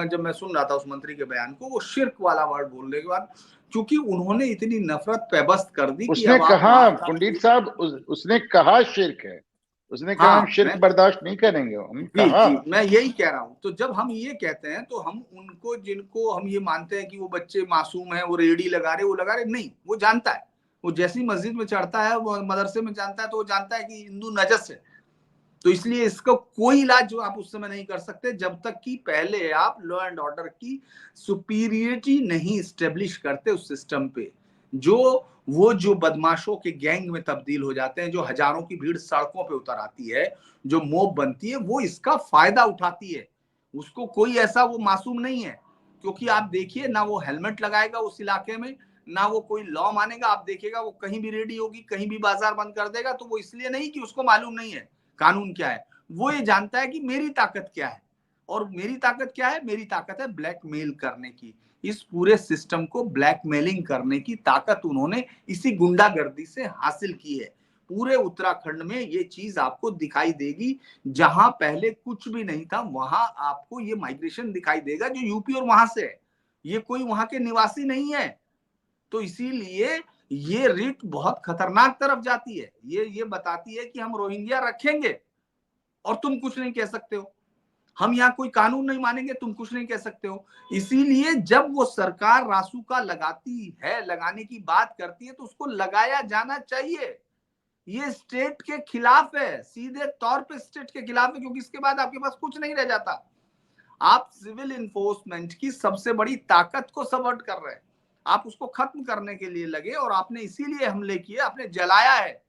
जब मैं सुन रहा था उस मंत्री के बयान को, वो शिर्क वाला वर्ड बोलने के बाद, क्योंकि उन्होंने इतनी नफरत पैबस्त कर दी कि उसने अब आप कहा पंडित साहब, उसने कहा शिर्क है, उसने कहा हम शिर्क बर्दाश्त नहीं करेंगे, हम कहा। जी, मैं यही कह रहा हूं। तो जब हम ये कहते हैं तो हम उनको, जिनको हम ये मानते हैं कि वो बच्चे मासूम है, वो रेडी लगा रहे, वो लगा रहे नहीं, वो जानता है, वो जैसी मस्जिद में चढ़ता है, वो मदरसे में जानता है, तो वो जानता है कि हिंदू नजस है। तो इसलिए इसका कोई इलाज जो आप उस समय नहीं कर सकते जब तक कि पहले आप लॉ एंड ऑर्डर की सुपीरियरिटी नहीं स्टेब्लिश करते उस सिस्टम पे, जो बदमाशों के गैंग में तब्दील हो जाते हैं, जो हजारों की भीड़ सड़कों पे उतर आती है, जो मोब बनती है, वो इसका फायदा उठाती है। उसको कोई ऐसा वो मासूम नहीं है, क्योंकि आप देखिए ना वो हेलमेट लगाएगा उस इलाके में, ना वो कोई लॉ मानेगा। आप देखिएगा वो कहीं भी रेडी होगी, कहीं भी बाजार बंद कर देगा, तो वो इसलिए नहीं कि उसको मालूम नहीं है कानून क्या है, वो ये जानता है कि मेरी ताकत क्या है। और मेरी ताकत क्या है? मेरी ताकत है ब्लैकमेल करने की। इस पूरे सिस्टम को ब्लैकमेलिंग करने की ताकत उन्होंने इसी गुंडागर्दी से हासिल की है। पूरे उत्तराखंड में ये चीज आपको दिखाई देगी, जहां पहले कुछ भी नहीं था वहां आपको ये माइग्रेशन दिखाई देगा, जो यूपी और वहां से है, ये कोई वहां के निवासी नहीं है। तो इसीलिए ये रिट बहुत खतरनाक तरफ जाती है। ये बताती है कि हम रोहिंग्या रखेंगे और तुम कुछ नहीं कह सकते हो, हम यहाँ कोई कानून नहीं मानेंगे, तुम कुछ नहीं कह सकते हो। इसीलिए जब वो सरकार रासुका लगाती है, लगाने की बात करती है, तो उसको लगाया जाना चाहिए। ये स्टेट के खिलाफ है, सीधे तौर पे स्टेट के खिलाफ है, क्योंकि इसके बाद आपके पास कुछ नहीं रह जाता। आप सिविल इन्फोर्समेंट की सबसे बड़ी ताकत को सबवर्ट कर रहे हैं, आप उसको खत्म करने के लिए लगे, और आपने इसीलिए हमले किए, आपने जलाया है।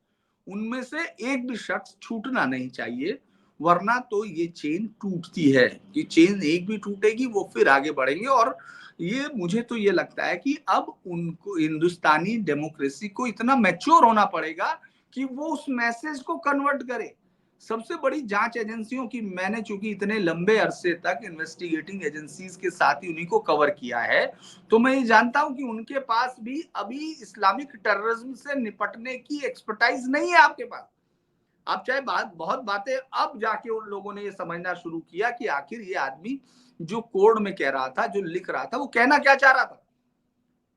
उनमें से एक भी शख्स छूटना नहीं चाहिए, वरना तो ये चेन टूटती है, कि चेन एक भी टूटेगी वो फिर आगे बढ़ेंगे। और ये मुझे तो ये लगता है कि अब उनको, हिंदुस्तानी डेमोक्रेसी को इतना मैच्योर होना पड़ेगा कि वो उस मैसेज को कन्वर्ट करे। सबसे बड़ी जांच एजेंसियों की, मैंने चूंकि इतने लंबे अरसे तक इन्वेस्टिगेटिंग एजेंसीज के साथ ही उन्हीं को कवर किया है, तो मैं ये जानता हूं कि उनके पास भी अभी इस्लामिक टेररिज्म से निपटने की एक्सपर्टाइज नहीं है आपके पास। आप चाहे बहुत बातें, अब जाके उन लोगों ने ये समझना शुरू किया कि आखिर ये आदमी जो कोड में कह रहा था, जो लिख रहा था, वो कहना क्या चाह रहा था।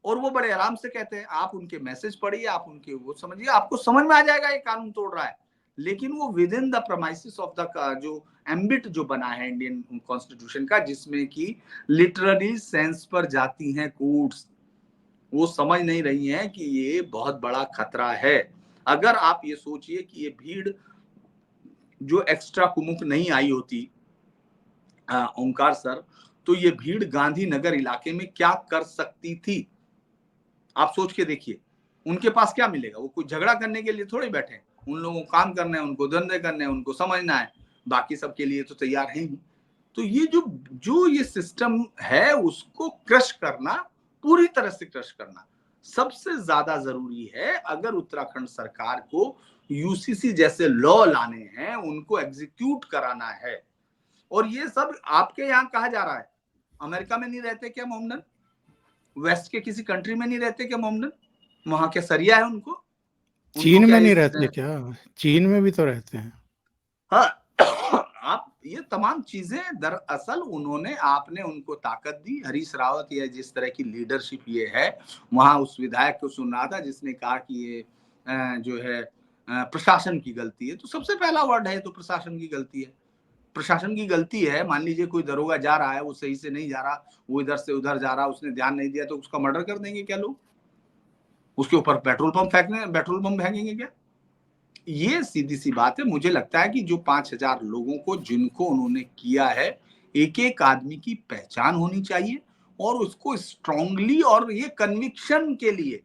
और वो बड़े आराम से कहते हैं, आप उनके मैसेज पढ़िए, आप उनके वो समझिए, आपको समझ में आ जाएगा ये कानून तोड़ रहा है। लेकिन वो with in the premises of the जो एम्बिट जो बना है इंडियन कॉन्स्टिट्यूशन का, जिसमें कि लिटररी सेंस पर जाती हैं कोर्ट्स, वो समझ नहीं रही हैं कि ये बहुत बड़ा खतरा है। अगर आप ये सोचिए कि ये भीड़ जो एक्स्ट्रा कुमुक नहीं आई होती ओंकार सर, तो ये भीड़ गांधीनगर इलाके में क्या कर सकती थी, आप सोच के देखिए। उनके पास क्या मिलेगा, वो कोई झगड़ा करने के लिए थोड़े बैठे हैं, उन लोगों को काम करना है, उनको धंधे करने हैं, उनको समझना है, बाकी सबके लिए तो तैयार है ही। तो ये जो ये सिस्टम है उसको क्रश करना, पूरी तरह से क्रश करना सबसे ज्यादा जरूरी है। अगर उत्तराखंड सरकार को यूसीसी जैसे लॉ लाने हैं, उनको एग्जीक्यूट कराना है, और ये सब आपके यहाँ कहा जा रहा है, अमेरिका में नहीं रहते क्या मोमडन, वेस्ट के किसी कंट्री में नहीं रहते क्या मोमडन, वहां क्या सरिया है उनको चीन में नहीं इस रहते क्या, चीन में भी तो रहते हैं। हाँ आप ये तमाम चीजें दरअसल उन्होंने, आपने उनको ताकत दी। हरीश रावत या जिस तरह की लीडरशिप ये है, वहां उस विधायक को सुन रहा था जिसने कहा कि ये जो है प्रशासन की गलती है, तो सबसे पहला वर्ड है तो प्रशासन की गलती है। प्रशासन की गलती है, मान लीजिए कोई दरोगा जा रहा है, वो सही से नहीं जा रहा, वो इधर से उधर जा रहा, उसने ध्यान नहीं दिया, तो उसका मर्डर कर देंगे क्या लोग, उसके ऊपर पेट्रोल पंप फेंकेंगे क्या? ये सीधी सी बात है। मुझे लगता है कि जो 5,000 लोगों को जिनको उन्होंने किया है, एक एक आदमी की पहचान होनी चाहिए, और उसको स्ट्रांगली, और ये कन्विक्शन के लिए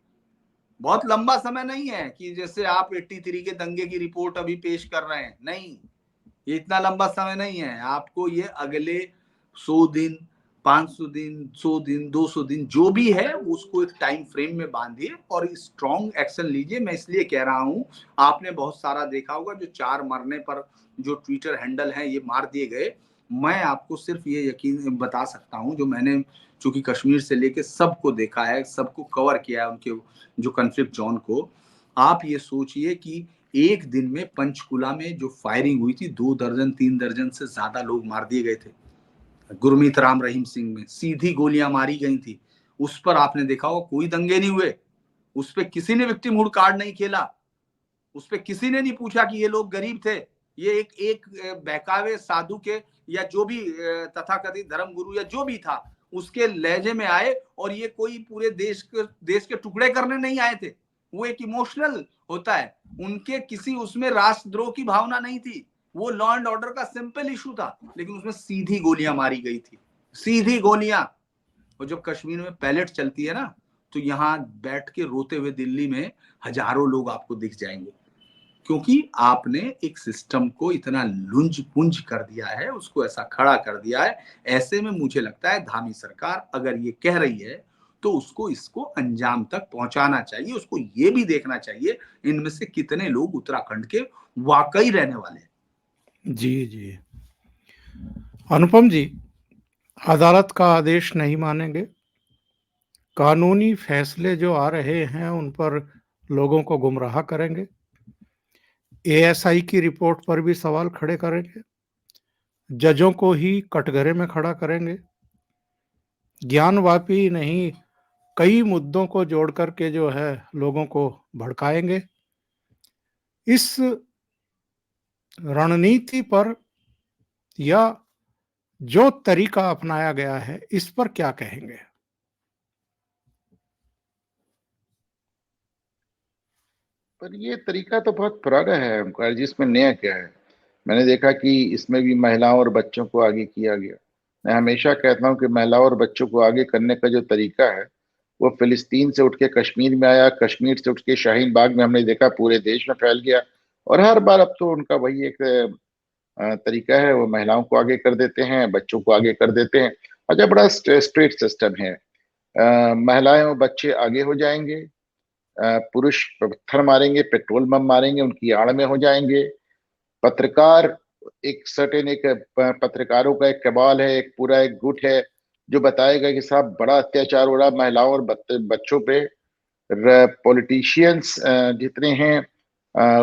बहुत लंबा समय नहीं है कि जैसे आप 83 के दंगे की रिपोर्ट अभी पेश कर रहे हैं, नहीं, ये इतना लंबा समय नहीं है। आपको ये अगले 100 दिन, 500 दिन, 100 दिन, 200 दिन जो भी है, उसको एक टाइम फ्रेम में बांधिए और स्ट्रॉन्ग एक्शन लीजिए। मैं इसलिए कह रहा हूं, आपने बहुत सारा देखा होगा जो 4 मरने पर जो ट्विटर हैंडल है ये मार दिए गए। मैं आपको सिर्फ ये यकीन बता सकता हूं, जो मैंने चूंकि कश्मीर से लेके सबको देखा है, सबको कवर किया है, उनके जो कॉन्फ्लिक्ट जोन को, आप ये सोचिए कि एक दिन में पंचकुला में जो फायरिंग हुई थी, 2 दर्जन 3 दर्जन से ज्यादा लोग मार दिए गए थे। गुरमीत राम रहीम सिंह में सीधी गोलियां मारी गई थी। उस पर आपने देखा होगा कोई दंगे नहीं हुए, उस पर किसी ने विक्टिमहुड कार्ड नहीं खेला, उस पर किसी ने नहीं पूछा कि ये लोग गरीब थे, ये एक बहकावे साधु के या जो भी तथाकथित धर्म गुरु या जो भी था उसके लहजे में आए, और ये कोई पूरे देश के टुकड़े करने नहीं आए थे। वो एक इमोशनल होता है, उनके किसी उसमें राष्ट्रद्रोह की भावना नहीं थी, वो लॉ एंड ऑर्डर का सिंपल इशू था, लेकिन उसमें सीधी गोलियां मारी गई थी, सीधी गोलियां। और जब कश्मीर में पैलेट चलती है ना, तो यहाँ बैठ के रोते हुए दिल्ली में हजारों लोग आपको दिख जाएंगे, क्योंकि आपने एक सिस्टम को इतना लुंज पुंज कर दिया है, उसको ऐसा खड़ा कर दिया है। ऐसे में मुझे लगता है धामी सरकार अगर ये कह रही है तो उसको इसको अंजाम तक पहुंचाना चाहिए। उसको ये भी देखना चाहिए इनमें से कितने लोग उत्तराखंड के वाकई रहने वाले हैं। जी जी, अनुपम जी, अदालत का आदेश नहीं मानेंगे, कानूनी फैसले जो आ रहे हैं उन पर लोगों को गुमराह करेंगे, एएसआई की रिपोर्ट पर भी सवाल खड़े करेंगे, जजों को ही कटघरे में खड़ा करेंगे, ज्ञानवापी नहीं कई मुद्दों को जोड़ करके जो है लोगों को भड़काएंगे। इस रणनीति पर या जो तरीका अपनाया गया है इस पर क्या कहेंगे? पर ये तरीका तो बहुत पुराना है ओंकार जी, इसमें नया क्या है? मैंने देखा कि इसमें भी महिलाओं और बच्चों को आगे किया गया। मैं हमेशा कहता हूं कि महिलाओं और बच्चों को आगे करने का जो तरीका है वो फिलिस्तीन से उठ के कश्मीर में आया, कश्मीर से उठ के शाहीन बाग में हमने देखा पूरे देश में फैल गया, और हर बार अब तो उनका वही एक तरीका है, वो महिलाओं को आगे कर देते हैं, बच्चों को आगे कर देते हैं। अच्छा, बड़ा स्ट्रेट सिस्टम है। महिलाएं और बच्चे आगे हो जाएंगे, पुरुष पत्थर मारेंगे, पेट्रोल बम मारेंगे, उनकी आड़ में हो जाएंगे। पत्रकार एक सर्टेन एक पत्रकारों का एक कबाल है, एक पूरा एक गुट है जो बताएगा कि साहब बड़ा अत्याचार हो रहा महिलाओं और बच्चों पे। पॉलिटिशियंस जितने हैं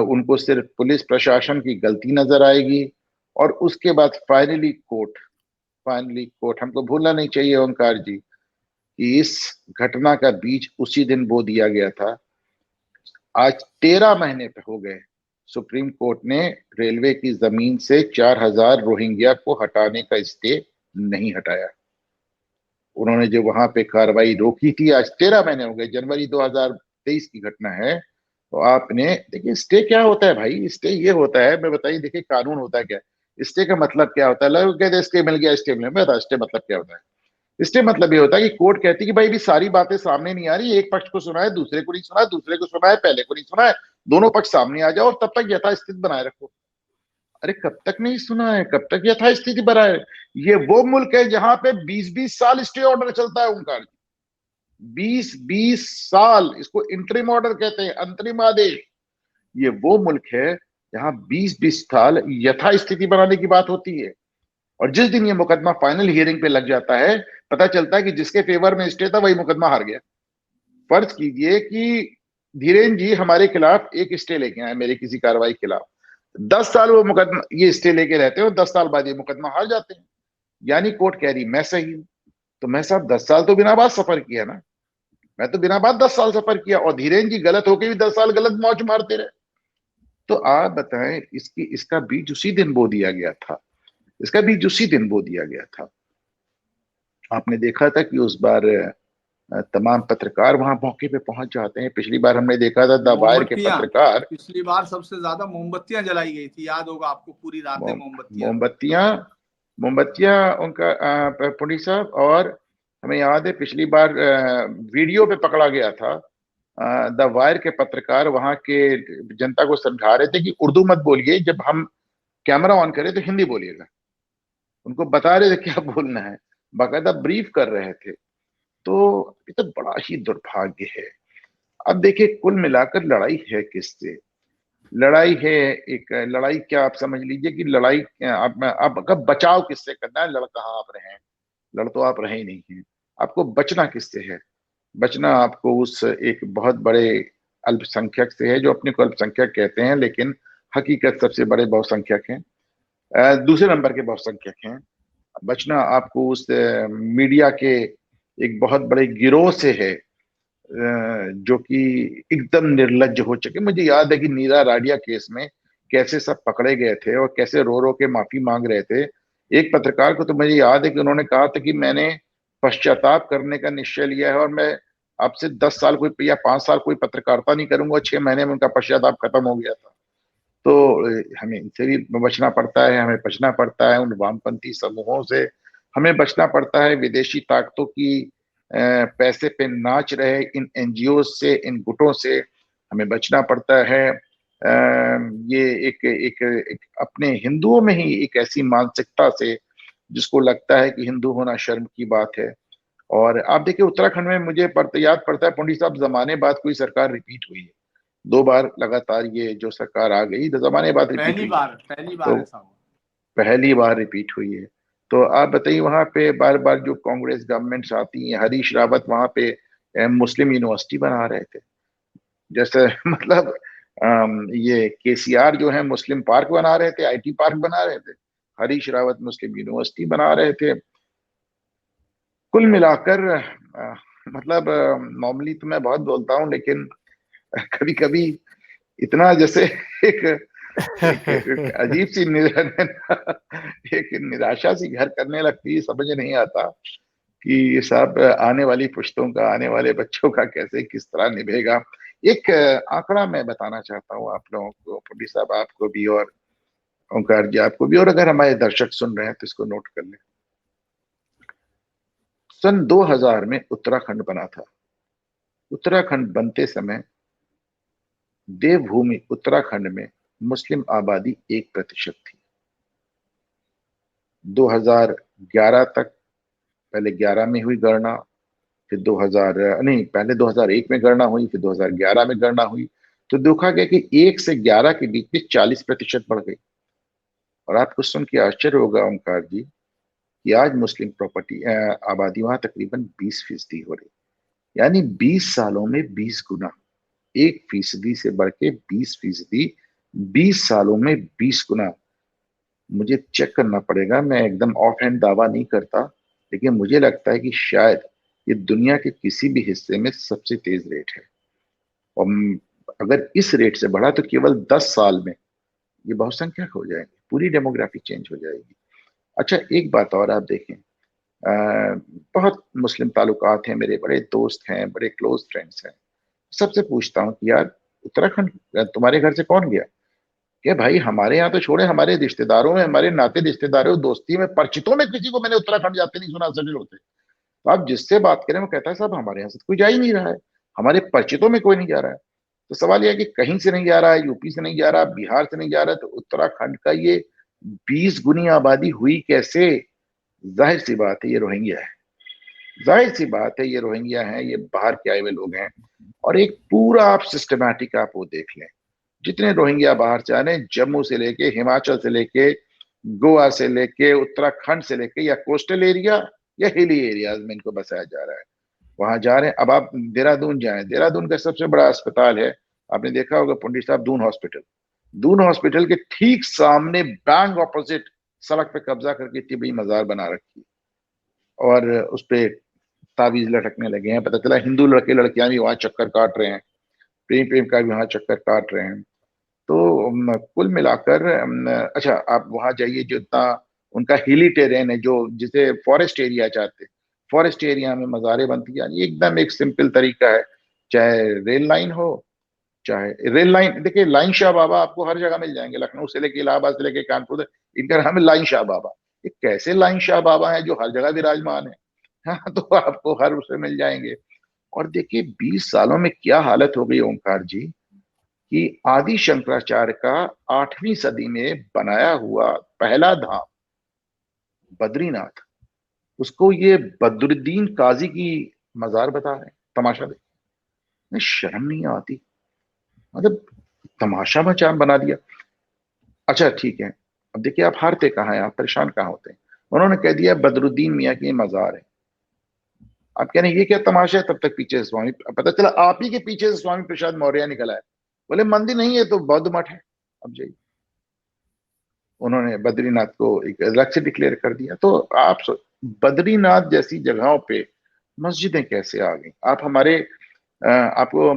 उनको सिर्फ पुलिस प्रशासन की गलती नजर आएगी, और उसके बाद फाइनली कोर्ट। हमको भूलना नहीं चाहिए ओंकार जी कि इस घटना का बीज उसी दिन बो दिया गया था। आज 13 महीने पे हो गए सुप्रीम कोर्ट ने रेलवे की जमीन से 4000 रोहिंग्या को हटाने का स्टे नहीं हटाया। उन्होंने जो वहां पे कार्रवाई रोकी थी, आज 13 महीने हो गए, जनवरी 2023 की घटना है। तो आपने देखिए स्टे क्या होता है भाई, स्टे ये होता है, मैं बताइए, देखिए कानून होता है क्या, स्टे का मतलब क्या होता है? लोग कहते हैं स्टे मिल गया, स्टे मिल गया, स्टे मतलब क्या होता है? स्टे मतलब ये होता है कि कोर्ट कहती है कि भाई भी सारी बातें सामने नहीं आ रही, एक पक्ष को सुना है, दूसरे को नहीं सुना है, दूसरे को सुना है, पहले को नहीं सुना है, दोनों पक्ष सामने आ जाओ और तब तक यथास्थिति बनाए रखो। अरे कब तक नहीं सुना है, कब तक यथास्थिति बनाए? ये वो मुल्क है जहां पे 20-20 साल स्टे ऑर्डर चलता है ओंकार जी, 20-20 साल, इसको इंटरिम ऑर्डर कहते हैं, अंतरिम आदेश। ये वो मुल्क है जहां 20-20 साल यथास्थिति बनाने की बात होती है। और जिस दिन ये मुकदमा फाइनल हियरिंग पे लग जाता है, पता चलता है कि जिसके फेवर में स्टे था वही मुकदमा हार गया। फर्ज कीजिए कि धीरेन जी हमारे खिलाफ एक स्टे लेके आए, मेरे किसी कार्रवाई के खिलाफ, 10 साल वो मुकदमा ये स्टे लेके रहते हैं और 10 साल बाद ये मुकदमा हार जाते हैं। यानी कोर्ट कह रही मैं सही हूं, तो मैं साहब 10 साल तो बिना बात सफर किया ना, मैं तो बिना बात 10 साल सफर किया, और धीरेन जी गलत होके भी 10 साल गलत मौज मारते रहे। तो आप बताएं, इसका बीज उसी दिन बो दिया गया था, इसका बीज उसी दिन बो दिया गया था। आपने देखा था कि उस बार तमाम पत्रकार वहां मौके पे पहुंच जाते हैं। पिछली बार हमने देखा था द वायर के पत्रकार, पिछली बार सबसे ज्यादा मोमबत्तियां जलाई गई थी, याद होगा आपको, पूरी रातें मोमबत्तियां उनका पुलिस साहब। और हमें याद है पिछली बार वीडियो पे पकड़ा गया था, द वायर के पत्रकार वहां के जनता को समझा रहे थे कि उर्दू मत बोलिए, जब हम कैमरा ऑन करें तो हिंदी बोलिएगा। उनको बता रहे थे क्या बोलना है, बाकायदा ब्रीफ कर रहे थे। तो ये तो बड़ा ही दुर्भाग्य है। अब देखिए कुल मिलाकर लड़ाई है किससे? लड़ाई है, एक लड़ाई क्या आप समझ लीजिए कि लड़ाई अब बचाव किससे करना है? लड़ कहाँ आप रहे हैं? लड़ तो आप रहे ही नहीं हैं। आपको बचना किससे है? बचना आपको उस एक बहुत बड़े अल्पसंख्यक से है, जो अपने को अल्पसंख्यक कहते हैं लेकिन हकीकत सबसे बड़े बहुसंख्यक हैं, दूसरे नंबर के बहुसंख्यक हैं। बचना आपको उस मीडिया के एक बहुत बड़े गिरोह से है, जो कि एकदम निर्लज्ज हो चुके। मुझे याद है कि नीरा राडिया केस में कैसे सब पकड़े गए थे और कैसे रो रो के माफी मांग रहे थे। एक पत्रकार को तो मुझे याद है कि उन्होंने कहा था कि मैंने पश्चाताप करने का निश्चय लिया है और मैं अब से 10 साल कोई या 5 साल कोई पत्रकारिता नहीं करूंगा। 6 महीने में उनका पश्चाताप खत्म हो गया था। तो हमें इनसे भी बचना पड़ता है, हमें बचना पड़ता है उन वामपंथी समूहों से, हमें बचना पड़ता है विदेशी ताकतों की पैसे पे नाच रहे इन एनजीओ से, इन गुटों से हमें बचना पड़ता है। ये एक अपने हिंदुओं में ही एक ऐसी मानसिकता से जिसको लगता है कि हिंदू होना शर्म की बात है। और आप देखिए उत्तराखंड में मुझे याद पड़ता है पंडित साहब, जमाने बाद कोई सरकार रिपीट हुई है, 2 बार लगातार ये जो सरकार आ गई, जमाने बाद रिपीट हुई, पहली बार ऐसा हुआ, पहली बार रिपीट हुई है। तो आप बताइए वहां पे बार बार जो कांग्रेस गवर्नमेंट्स आती हैं, हरीश रावत वहां पे मुस्लिम यूनिवर्सिटी बना रहे थे, जैसे मतलब ये केसीआर जो है मुस्लिम पार्क बना रहे थे, आईटी पार्क बना रहे थे, हरीश रावत मुस्लिम यूनिवर्सिटी बना रहे थे। कुल मिलाकर मतलब नॉर्मली तो मैं बहुत बोलता हूँ, लेकिन कभी कभी इतना जैसे एक अजीब सी एक निराशा सी घर करने लगती है। समझ नहीं आता कि ये सब आने वाली पुश्तों का, आने वाले बच्चों का कैसे किस तरह निभेगा। एक आंकड़ा मैं बताना चाहता हूँ आप लोगों को, पंडित साहब आपको भी और ओंकार जी आपको भी, और अगर हमारे दर्शक सुन रहे हैं तो इसको नोट कर लें। सन 2000 में उत्तराखंड बना था। उत्तराखंड बनते समय देवभूमि उत्तराखंड में मुस्लिम आबादी 1% थी। 2011 तक, पहले 11 में हुई गणना, फिर 2001 में गणना हुई, फिर 2011 में गणना हुई, तो देखा गया कि 1 से 11 के बीच में 40% बढ़ गई। और आपको सुन के आश्चर्य होगा ओंकार जी कि आज मुस्लिम प्रॉपर्टी आबादी वहां तकरीबन 20% हो रही, यानी 20 सालों में 20 गुना, 1% से बढ़ के 20%, 20 सालों में 20 गुना। मुझे चेक करना पड़ेगा, मैं एकदम ऑफ हैंड दावा नहीं करता, लेकिन मुझे लगता है कि शायद ये दुनिया के किसी भी हिस्से में सबसे तेज रेट है। और अगर इस रेट से बढ़ा तो केवल 10 साल में ये बहुसंख्यक हो जाएंगे, पूरी डेमोग्राफी चेंज हो जाएगी। अच्छा, एक बात और आप देखें, बहुत मुस्लिम ताल्लुकात हैं, मेरे बड़े दोस्त हैं, बड़े क्लोज फ्रेंड्स हैं, सबसे पूछता हूँ कि यार उत्तराखंड तुम्हारे घर से कौन गया? क्या भाई, हमारे यहाँ तो छोड़े, हमारे रिश्तेदारों में, हमारे नाते रिश्तेदारों, दोस्ती में, परिचितों में किसी को मैंने उत्तराखंड जाते नहीं सुना, सेटल होते। तो आप जिससे बात करें वो कहता है साहब हमारे यहाँ से तो कोई जा ही नहीं रहा है, हमारे परिचितों में कोई नहीं जा रहा है। तो सवाल यह है कि कहीं से नहीं जा रहा है, यूपी से नहीं जा रहा, बिहार से नहीं जा रहा, तो उत्तराखंड का ये 20 गुनी आबादी हुई कैसे? जाहिर सी बात है ये रोहिंग्या है, जाहिर सी बात है ये रोहिंग्या है, ये बाहर के आए हुए लोग हैं। और एक पूरा आप सिस्टमैटिक आप वो देख लें, जितने रोहिंग्या बाहर से आ रहे हैं, जम्मू से लेके, हिमाचल से लेके, गोवा से लेके, उत्तराखंड से लेके, या कोस्टल एरिया या हिली एरियाज में इनको बसाया जा रहा है, वहां जा रहे हैं। अब आप देहरादून जाएं, देहरादून का सबसे बड़ा अस्पताल है, आपने देखा होगा पंडित साहब, दून हॉस्पिटल। दून हॉस्पिटल के ठीक सामने बैंक ऑपोजिट सड़क पे कब्जा करके इतनी बड़ी मजार बना रखी है, और उस पे ताबीज लटकने लगे हैं। पता चला हिंदू लड़के लड़कियां भी वहां चक्कर काट रहे हैं, प्रेम प्रेम का भी वहां चक्कर काट रहे हैं। तो कुल मिलाकर अच्छा, आप वहां जाइए, जो इतना उनका हिली टेरेन है, जो जिसे फॉरेस्ट एरिया चाहते हैं, फॉरेस्ट एरिया में मज़ारें बनती हैं। एकदम एक सिंपल तरीका है, चाहे रेल लाइन हो, चाहे रेल लाइन, देखिए लाइन शाह बाबा आपको हर जगह मिल जाएंगे, लखनऊ से लेके इलाहाबाद से लेके कानपुर तक, इनका नाम है लाइन शाह बाबा। ये कैसे लाइन शाह बाबा है जो हर जगह विराजमान है? हाँ, तो आपको हर उससे मिल जाएंगे। और देखिए 20 सालों में क्या हालत हो गई ओंकार जी, कि आदि शंकराचार्य का 8वीं सदी में बनाया हुआ पहला धाम बद्रीनाथ, उसको ये बदरुद्दीन काजी की मजार बता रहे हैं। तमाशा देखिए, शर्म नहीं आती, मतलब तमाशा मचा बना दिया। अच्छा ठीक है, अब देखिए आप हारते कहाँ हैं, आप परेशान कहाँ होते हैं? उन्होंने कह दिया बदरुद्दीन मियाँ की मजार है। आप कह रहे हैं ये क्या तमाशा है? तब तक पीछे से स्वामी, पता चला आप ही के पीछे से स्वामी प्रसाद मौर्य निकला है। बोले मंदिर नहीं है तो बौद्ध मठ है। अब जाइए, उन्होंने बद्रीनाथ को एक अलग से डिक्लेयर कर दिया। तो आप बद्रीनाथ जैसी जगहों पे मस्जिदें कैसे आ गई? आप हमारे आपको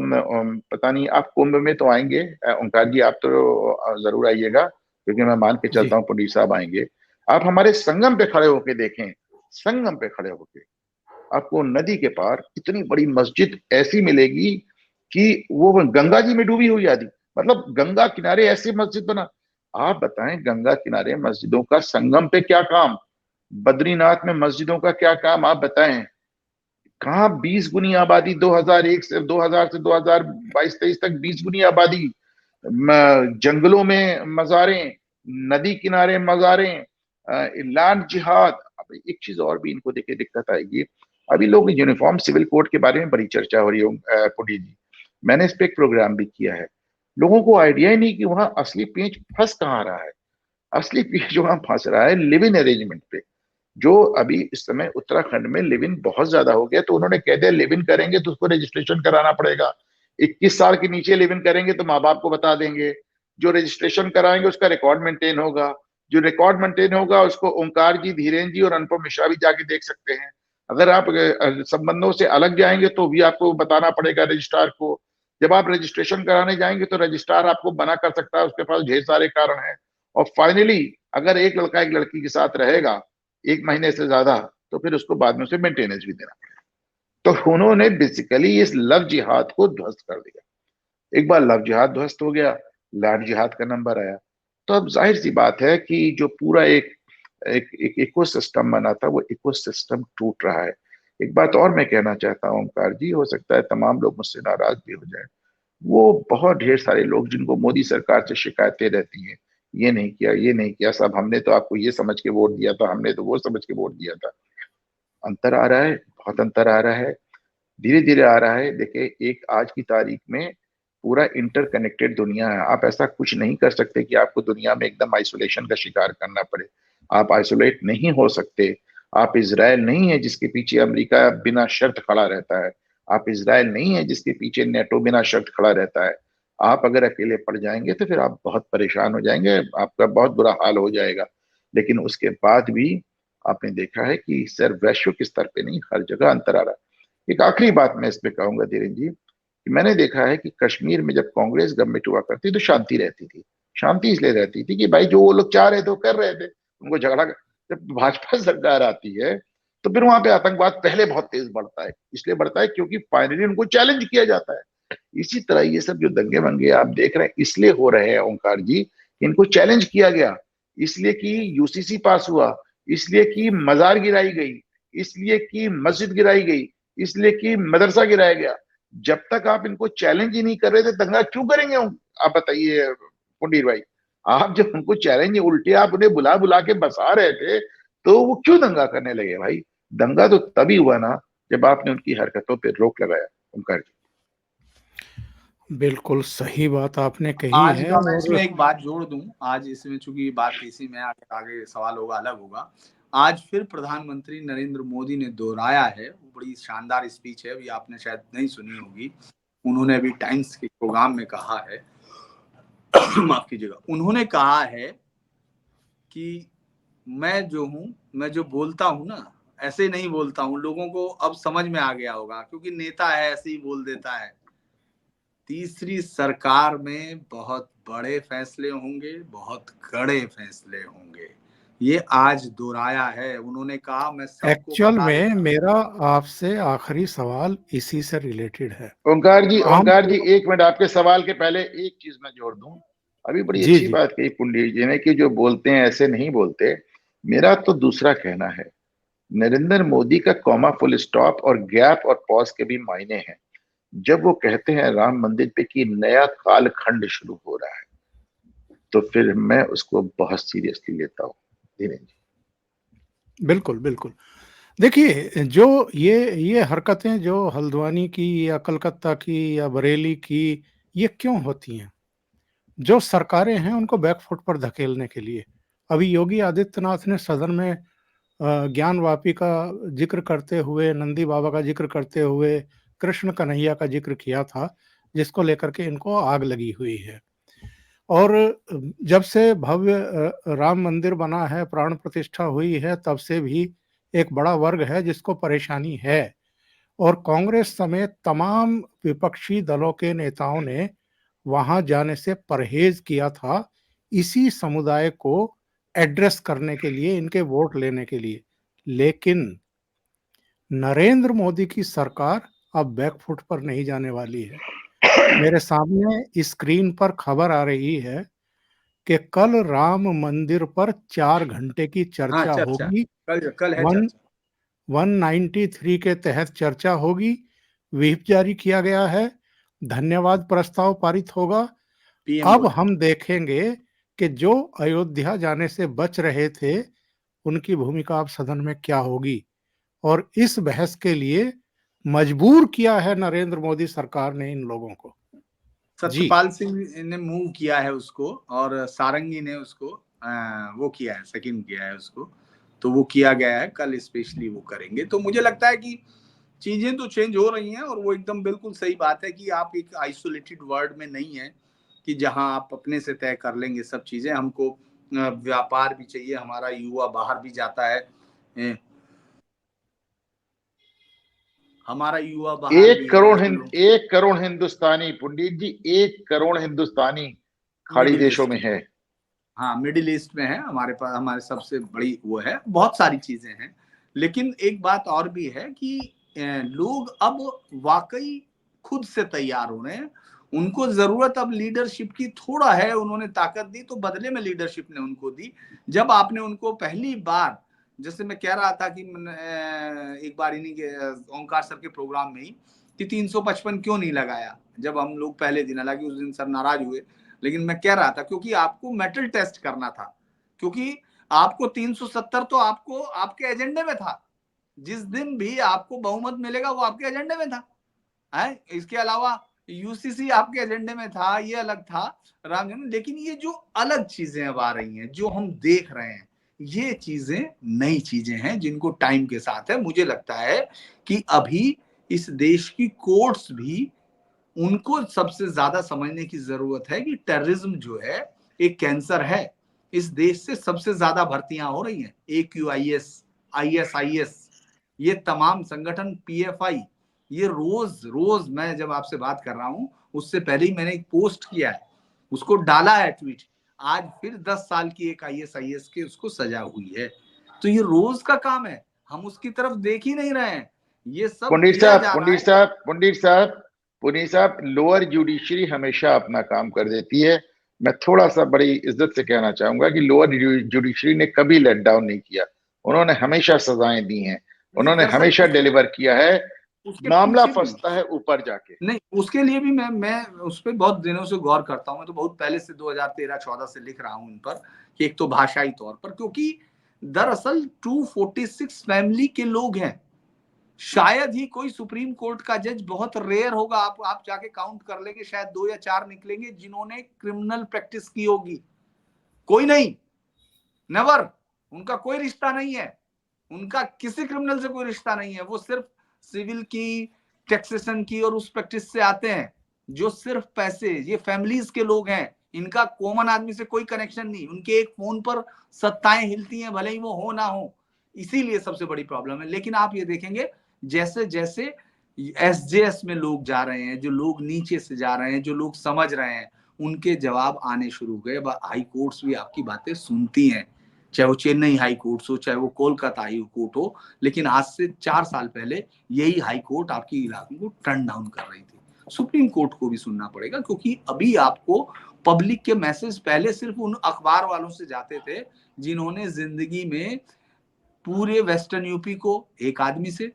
पता नहीं, आप कुंभ में तो आएंगे ओंकार जी, आप तो जरूर आइएगा, क्योंकि मैं मान के चलता जी। हूँ पंडित साहब आएंगे। आप हमारे संगम पे खड़े होके देखें, संगम पे खड़े होके आपको नदी के पार इतनी बड़ी मस्जिद ऐसी मिलेगी कि वो गंगा जी में डूबी हुई आदि, मतलब गंगा किनारे ऐसी मस्जिद बना। आप बताएं, गंगा किनारे मस्जिदों का संगम पे क्या काम, बद्रीनाथ में मस्जिदों का क्या काम, आप बताएं। कहाँ 20 गुनी आबादी, 2001 से 2000 से 2022-23 तक 20 गुनी आबादी, जंगलों में मजारें, नदी किनारे मजारें, लैंड जिहाद। अब एक चीज और भी इनको देखे दिक्कत आएगी, अभी लोग यूनिफॉर्म सिविल कोड के बारे में बड़ी चर्चा हो रही है पुडी जी, मैंने इस पे एक प्रोग्राम भी किया है। लोगों को आइडिया ही नहीं कि वहां असली पेंच फंस कहाँ रहा है। असली पेंच वहां फंस रहा है लिव इन अरेंजमेंट पे, जो अभी इस समय उत्तराखंड में लिव इन बहुत ज्यादा हो गया। तो उन्होंने कह दिया लिव इन करेंगे तो उसको रजिस्ट्रेशन कराना पड़ेगा, 21 साल के नीचे लिव इन करेंगे तो माँ बाप को बता देंगे, जो रजिस्ट्रेशन कराएंगे उसका रिकॉर्ड मेंटेन होगा, जो रिकॉर्ड मेंटेन होगा उसको ओंकार जी, धीरेन्द्र जी और अनुपम मिश्रा भी जाके देख सकते हैं। अगर आप संबंधों से अलग जाएंगे तो भी आपको बताना पड़ेगा रजिस्ट्रार को। जब आप रजिस्ट्रेशन कराने जाएंगे तो रजिस्ट्रार आपको मना कर सकता है, उसके पास ढेर सारे कारण हैं। और फाइनली अगर एक लड़का एक लड़की के साथ रहेगा 1 महीने से ज्यादा, तो फिर उसको बाद में उसे मेंटेनेंस भी देना पड़ेगा। तो उन्होंने बेसिकली इस लव जिहाद को ध्वस्त कर दिया। एक बार लव जिहाद ध्वस्त हो गया, लैंड जिहाद का नंबर आया। तो अब जाहिर सी बात है कि जो पूरा एक एक, एक इकोसिस्टम बना था, वो इकोसिस्टम टूट रहा है। एक बात और मैं कहना चाहता हूँ ओंकार जी, हो सकता है तमाम लोग मुझसे नाराज भी हो जाए, वो बहुत ढेर सारे लोग जिनको मोदी सरकार से शिकायतें रहती हैं, ये नहीं किया, ये नहीं किया, सब हमने तो आपको ये समझ के वोट दिया था, हमने तो वो समझ के वोट दिया था। अंतर आ रहा है, बहुत अंतर आ रहा है, धीरे धीरे आ रहा है। देखिए एक आज की तारीख में पूरा इंटरकनेक्टेड दुनिया है। आप ऐसा कुछ नहीं कर सकते कि आपको दुनिया में एकदम आइसोलेशन का शिकार करना पड़े। आप आइसोलेट नहीं हो सकते। आप इजराइल नहीं है जिसके पीछे अमेरिका बिना शर्त खड़ा रहता है। आप इजराइल नहीं है जिसके पीछे नेटो बिना शर्त खड़ा रहता है। आप अगर अकेले पड़ जाएंगे तो फिर आप बहुत परेशान हो जाएंगे, आपका बहुत बुरा हाल हो जाएगा। लेकिन उसके बाद भी आपने देखा है कि सिर्फ वैश्विक स्तर पे नहीं, हर जगह अंतर आ रहा है। एक आखिरी बात मैं इस पे कहूंगा धीरेन्द्र जी, कि मैंने देखा है कि कश्मीर में जब कांग्रेस गवर्नमेंट हुआ करती तो शांति रहती थी। शांति इसलिए रहती थी कि भाई जो वो लोग चाह रहे थे वो कर रहे थे, उनको झगड़ा जब भाजपा सरकार आती है तो फिर वहां पे आतंकवाद पहले बहुत तेज बढ़ता है। इसलिए बढ़ता है क्योंकि फाइनली उनको चैलेंज किया जाता है। इसी तरह ये सब जो दंगे मंगे आप देख रहे हैं इसलिए हो रहे हैं ओंकार जी, इनको चैलेंज किया गया, इसलिए कि यूसीसी पास हुआ, इसलिए कि मजार गिराई गई, इसलिए कि मस्जिद गिराई गई, इसलिए कि मदरसा गिराया गया। जब तक आप इनको चैलेंज ही नहीं कर रहे थे दंगा क्यों करेंगे आप बताइए पुंडीर भाई। आप जब उनको चैलेंज उल्टे आप उन्हें बुला बुला के बसा रहे थे तो वो क्यों दंगा करने लगे भाई। दंगा तो तभी हुआ ना जब आपने उनकी हरकतों पर रोक लगाया ओंकार जी। बिल्कुल सही बात आपने कही आज है। का मैं और इसमें एक बात जोड़ दूं, आज इसमें चूंकि बात इसी में आगे सवाल होगा अलग होगा। आज फिर प्रधानमंत्री नरेंद्र मोदी ने दोहराया है, वो बड़ी शानदार स्पीच है, अभी आपने शायद नहीं सुनी होगी। उन्होंने अभी टाइम्स के प्रोग्राम में कहा है माफ कीजिएगा, उन्होंने कहा है कि मैं जो हूं, मैं जो बोलता हूं ना ऐसे नहीं बोलता हूं। लोगों को अब समझ में आ गया होगा क्योंकि नेता है ऐसे ही बोल देता है। तीसरी सरकार में बहुत बड़े फैसले होंगे, बहुत कड़े फैसले होंगे, ये आज दोहराया है। उन्होंने कहा मैं सबको एक्चुअल बता में देता हूं। मेरा आपसे आखिरी सवाल इसी से रिलेटेड है। हम ओंकार जी एक मिनट, आपके सवाल के पहले एक चीज मैं जोड़ दूं। अभी बड़ी जी अच्छी जी बात कही पुंडीर जी ने कि जो बोलते हैं ऐसे नहीं बोलते। मेरा तो दूसरा कहना है, नरेंद्र मोदी का कॉमा फुल स्टॉप और गैप और पॉज के भी मायने हैं। जब वो कहते हैं राम मंदिर पे कि नया कालखंड शुरू हो रहा है तो फिर मैं उसको बहुत सीरियसली लेता हूँ धीरेन्द्र जी। बिल्कुल बिल्कुल। देखिए जो ये हरकतें जो हल्द्वानी की या कलकत्ता की या बरेली की, ये क्यों होती हैं? जो सरकारें हैं उनको बैकफुट पर धकेलने के लिए। अभी योगी आदित्यनाथ ने सदन में ज्ञानवापी का जिक्र करते हुए, नंदी बाबा का जिक्र करते हुए, कृष्ण कन्हैया का जिक्र किया था, जिसको लेकर के इनको आग लगी हुई है। और जब से भव्य राम मंदिर बना है, प्राण प्रतिष्ठा हुई है, तब से भी एक बड़ा वर्ग है जिसको परेशानी है। और कांग्रेस समेत तमाम विपक्षी दलों के नेताओं ने वहां जाने से परहेज किया था, इसी समुदाय को एड्रेस करने के लिए, इनके वोट लेने के लिए। लेकिन नरेंद्र मोदी की सरकार अब बैकफुट पर नहीं जाने वाली है। मेरे सामने स्क्रीन पर खबर आ रही है कि कल राम मंदिर पर 4 घंटे की हाँ चर्चा चर्चा, होगी। कल है वन चर्चा। 193 के तहत चर्चा होगी। व्हिप जारी किया गया है, धन्यवाद प्रस्ताव पारित होगा। पीएम अब बोले हम देखेंगे कि जो अयोध्या जाने से बच रहे थे, उनकी भूमिका अब सदन में क्या होगी। और इस बहस के लिए मजबूर किया है नरेंद्र मोदी सरकार ने इन लोगों को। जी। सत्यपाल सिंह ने मूव किया है उसको, और सारंगी ने उसको वो किया है, सेकंड किया है उसको। तो वो किया गया है, कल स्पेशली वो करेंगे। तो मुझे लगता है कि चीजें तो चेंज हो रही हैं, और वो एकदम बिल्कुल सही बात है कि आप एक आइसोलेटेड वर्ल्ड में नहीं है कि जहां आप अपने से तय कर लेंगे सब चीजें। हमको व्यापार भी चाहिए, हमारा युवा बाहर भी जाता है, हमारा युवा बाहर भी है, 1 करोड़ हिंदुस्तानी पंडित जी, 1 करोड़ हिंदुस्तानी खाड़ी मिडिल देशों में ईस्ट, है। हाँ मिडिल ईस्ट में है हमारे पास, हमारे सबसे बड़ी वो है, बहुत सारी चीजें हैं। लेकिन एक बात और भी है कि लोग अब वाकई खुद से तैयार हो रहे हैं। उनको जरूरत अब लीडरशिप की थोड़ा है, उन्होंने ताकत दी तो बदले में लीडरशिप ने उनको दी। जब आपने उनको पहली बार, जैसे मैं कह रहा था कि एक बार इन्हीं के ओंकार सर के प्रोग्राम में ही, कि 355 क्यों नहीं लगाया, जब हम लोग पहले दिन, हालांकि उस दिन सर नाराज हुए, लेकिन मैं कह रहा था क्योंकि आपको मेटल टेस्ट करना था, क्योंकि आपको 370 तो आपको आपके एजेंडे में था। जिस दिन भी आपको बहुमत मिलेगा वो आपके एजेंडे में था, है? इसके अलावा यूसीसी आपके एजेंडे में था, ये अलग था राम जन्म। लेकिन ये जो अलग चीजें अब आ रही हैं, जो हम देख रहे हैं, ये चीजें नई चीजें हैं जिनको टाइम के साथ है। मुझे लगता है कि अभी इस देश की कोर्ट्स भी, उनको सबसे ज्यादा समझने की जरूरत है कि टेररिज्म जो है एक कैंसर है। इस देश से सबसे ज्यादा भर्तियां हो रही हैं, AQIS, ISIS, ये तमाम संगठन, PFI, ये रोज रोज मैं जब आपसे बात कर रहा हूं उससे पहले ही मैंने एक पोस्ट किया है, उसको डाला है ट्वीट, आज फिर 10 साल की एक IAS के उसको सजा हुई है। तो ये रोज का काम है, हम उसकी तरफ देख ही नहीं रहे हैं, ये सब पंडित किया साहब जा रहा पंडित है। साहब पंडित साहब, लोअर जुडिशरी हमेशा अपना काम कर देती है। मैं थोड़ा सा बड़ी इज्जत से कहना चाहूंगा कि लोअर जुडिशरी ने कभी लेट डाउन नहीं किया, उन्होंने हमेशा सजाएं दी हैं, नहीं, उन्होंने दरअसल हमेशा डिलीवर किया है। उसके मामला पीछे भी फंसता है ऊपर जाके। नहीं, उसके लिए भी मैं उस पर बहुत दिनों से गौर करता हूं। मैं तो बहुत पहले से 2013-14 से लिख रहा हूं इन पर, कि एक तो भाषाई तौर पर, क्योंकि दरअसल 246 फैमिली के लोग हैं, शायद ही कोई सुप्रीम कोर्ट का जज, बहुत रेयर होगा, आप जाके काउंट कर लेंगे, शायद 2 या 4 निकलेंगे जिन्होंने क्रिमिनल प्रैक्टिस की होगी। कोई नहीं, नेवर, उनका कोई रिश्ता नहीं है, उनका किसी क्रिमिनल से कोई रिश्ता नहीं है, वो सिर्फ सिविल की, टैक्सेशन की और उस प्रैक्टिस से आते हैं, जो सिर्फ पैसे, ये फैमिलीज के लोग हैं, इनका कॉमन आदमी से कोई कनेक्शन नहीं, उनके एक फोन पर सत्ताएं हिलती हैं, भले ही वो हो ना हो, इसीलिए सबसे बड़ी प्रॉब्लम है। लेकिन आप ये देखेंगे जैसे जैसे SJS में लोग जा रहे हैं, जो लोग नीचे से जा रहे हैं, जो लोग समझ रहे हैं, उनके जवाब आने शुरू गए। हाई कोर्ट्स भी आपकी बातें सुनती हैं, चाहे वो चेन्नई हाई कोर्ट हो, चाहे वो कोलकाता हाई कोर्ट हो, लेकिन आज से 4 साल पहले यही हाई कोर्ट आपकी इलाके को टर्न डाउन कर रही थी। सुप्रीम कोर्ट को भी सुनना पड़ेगा, क्योंकि अभी आपको पब्लिक के मैसेज पहले सिर्फ उन अखबार वालों से जाते थे जिन्होंने जिंदगी में पूरे वेस्टर्न यूपी को एक आदमी से,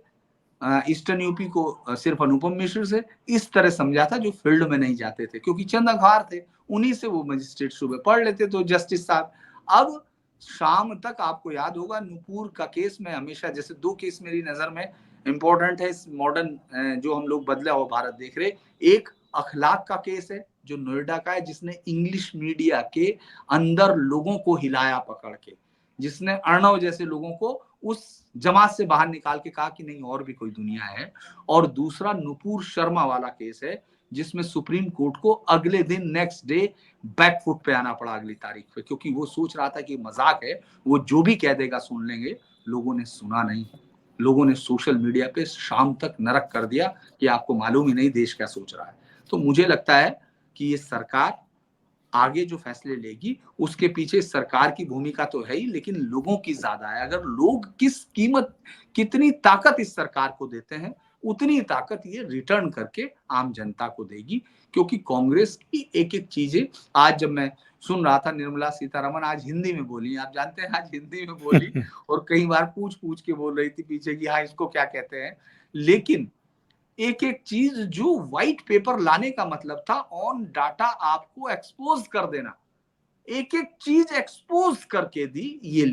ईस्टर्न यूपी को सिर्फ अनुपम मिश्र से इस तरह समझा था, जो फील्ड में नहीं जाते थे, क्योंकि चंद अखबार थे, उन्हीं से वो मजिस्ट्रेट सुबह पढ़ लेते तो जस्टिस साहब। अब शाम तक आपको याद होगा नुपुर का केस में, हमेशा जैसे 2 केस मेरी नजर में इंपॉर्टेंट है इस मॉडर्न जो हम लोग बदला हुआ भारत देख रहे। एक अखलाक का केस है जो नोएडा का है, जिसने इंग्लिश मीडिया के अंदर लोगों को हिलाया पकड़ के, जिसने अर्णव जैसे लोगों को उस जमात से बाहर निकाल के कहा कि नहीं और भी कोई दुनिया है। और दूसरा नुपुर शर्मा वाला केस है, जिसमें सुप्रीम कोर्ट को अगले दिन नेक्स्ट डे बैकफुट पे आना पड़ा अगली तारीख पे, क्योंकि वो सोच रहा था कि मजाक है, वो जो भी कह देगा सुन लेंगे। लोगों ने सुना नहीं, लोगों ने सोशल मीडिया पे शाम तक नरक कर दिया कि आपको मालूम ही नहीं देश क्या सोच रहा है। तो मुझे लगता है कि ये सरकार आगे जो फैसले लेगी उसके पीछे सरकार की भूमिका तो है ही, लेकिन लोगों की ज्यादा है। अगर लोग किस कीमत, कितनी ताकत इस सरकार को देते हैं, उतनी ताकत ये रिटर्न करके आम जनता को देगी। क्योंकि कांग्रेस की एक एक चीजें, आज जब मैं सुन रहा था, निर्मला सीतारमण आज हिंदी में बोली, आप जानते हैं आज हिंदी में बोली, और कई बार पूछ पूछ के बोल रही थी पीछे की हाँ इसको क्या कहते हैं, लेकिन एक एक चीज जो व्हाइट पेपर लाने का मतलब था, ऑन डाटा आपको एक्सपोज कर देना, एक एक चीज एक्सपोज करके दी। ये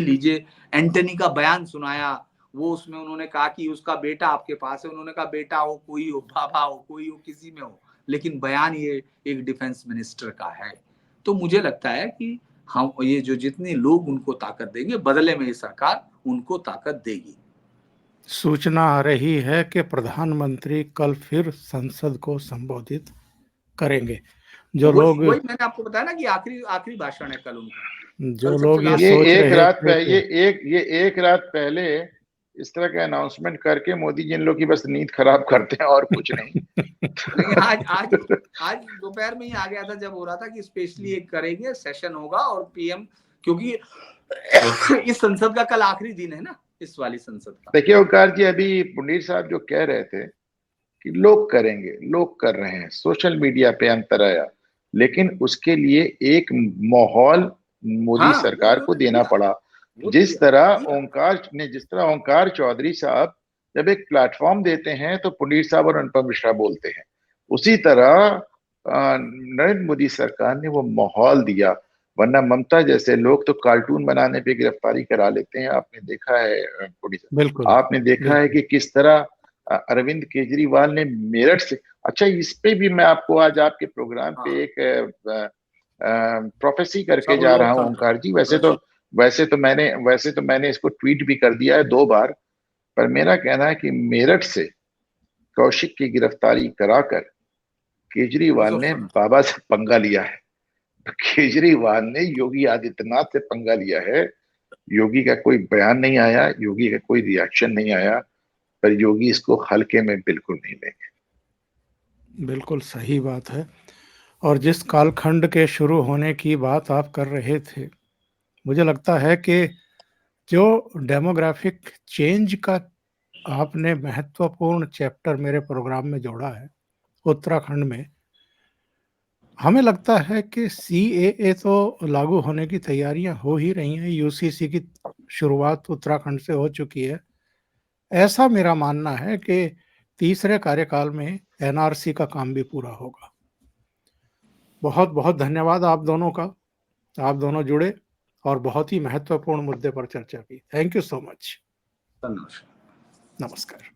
लीजिए एंटनी का बयान सुनाया, वो उसमें उन्होंने कहा कि उसका बेटा आपके पास है, उन्होंने कहा बेटा हो, कोई हो, बाबा हो, कोई हो, किसी में हो, लेकिन बयान ये एक डिफेंस मिनिस्टर का है। तो मुझे लगता है कि हम ये जो जितने लोग उनको ताकत देंगे, बदले में ये सरकार उनको ताकत देगी। सूचना आ रही है कि प्रधानमंत्री कल फिर संसद को संबोधित करेंगे। जो लोग वही मैंने आपको बताया ना कि आखिरी भाषण है कल उनका। जो लोग ये सोच एक रहे रात थे ये एक रात पहले इस तरह का अनाउंसमेंट करके मोदी जी इन लोग की बस नींद खराब करते हैं और कुछ नहीं। नहीं, आज दोपहर में ही आ गया था जब हो रहा था कि स्पेशली एक करेंगे, सेशन होगा और PM, क्योंकि इस संसद का कल आखिरी दिन है ना, इस वाली संसद का। देखिए ओंकार जी, अभी पुनीर साहब जो कह रहे थे कि लोग करेंगे, लोग कर रहे हैं, सोशल मीडिया पे अंतर आया, लेकिन उसके लिए एक माहौल मोदी हाँ, सरकार को देना पड़ा। जिस तरह ओंकार चौधरी साहब जब एक प्लेटफॉर्म देते हैं तो पुनीर साहब और अनुपम मिश्रा बोलते हैं, उसी तरह नरेंद्र मोदी सरकार ने वो माहौल दिया। वरना ममता जैसे लोग तो कार्टून बनाने पे गिरफ्तारी करा लेते हैं। आपने देखा है पुनीर साहब, बिल्कुल आपने देखा है कि किस तरह अरविंद केजरीवाल ने मेरठ से, अच्छा इस पे भी मैं आपको आज आपके प्रोग्राम पे एक प्रोफेसी करके जा रहा हूं ओंकार जी। वैसे तो मैंने इसको ट्वीट भी कर दिया है 2 बार, पर मेरा कहना है कि मेरठ से कौशिक की गिरफ्तारी कराकर केजरीवाल ने बाबा से पंगा लिया है। केजरीवाल ने योगी आदित्यनाथ से पंगा लिया है। योगी का कोई बयान नहीं आया, योगी का कोई रिएक्शन नहीं आया। पर योगी इसको हल्के में बिल्कुल नहीं लेंगे। बिल्कुल सही बात है। और जिस कालखंड के शुरू होने की बात आप कर रहे थे, मुझे लगता है कि जो डेमोग्राफिक चेंज का आपने महत्वपूर्ण चैप्टर मेरे प्रोग्राम में जोड़ा है उत्तराखंड में, हमें लगता है कि सीएए तो लागू होने की तैयारियां हो ही रही हैं, यूसीसी की शुरुआत उत्तराखंड से हो चुकी है। ऐसा मेरा मानना है कि तीसरे कार्यकाल में एनआरसी का काम भी पूरा होगा। बहुत बहुत धन्यवाद आप दोनों का, आप दोनों जुड़े और बहुत ही महत्वपूर्ण मुद्दे पर चर्चा की। Thank you so much. नमस्कार। नमस्कार।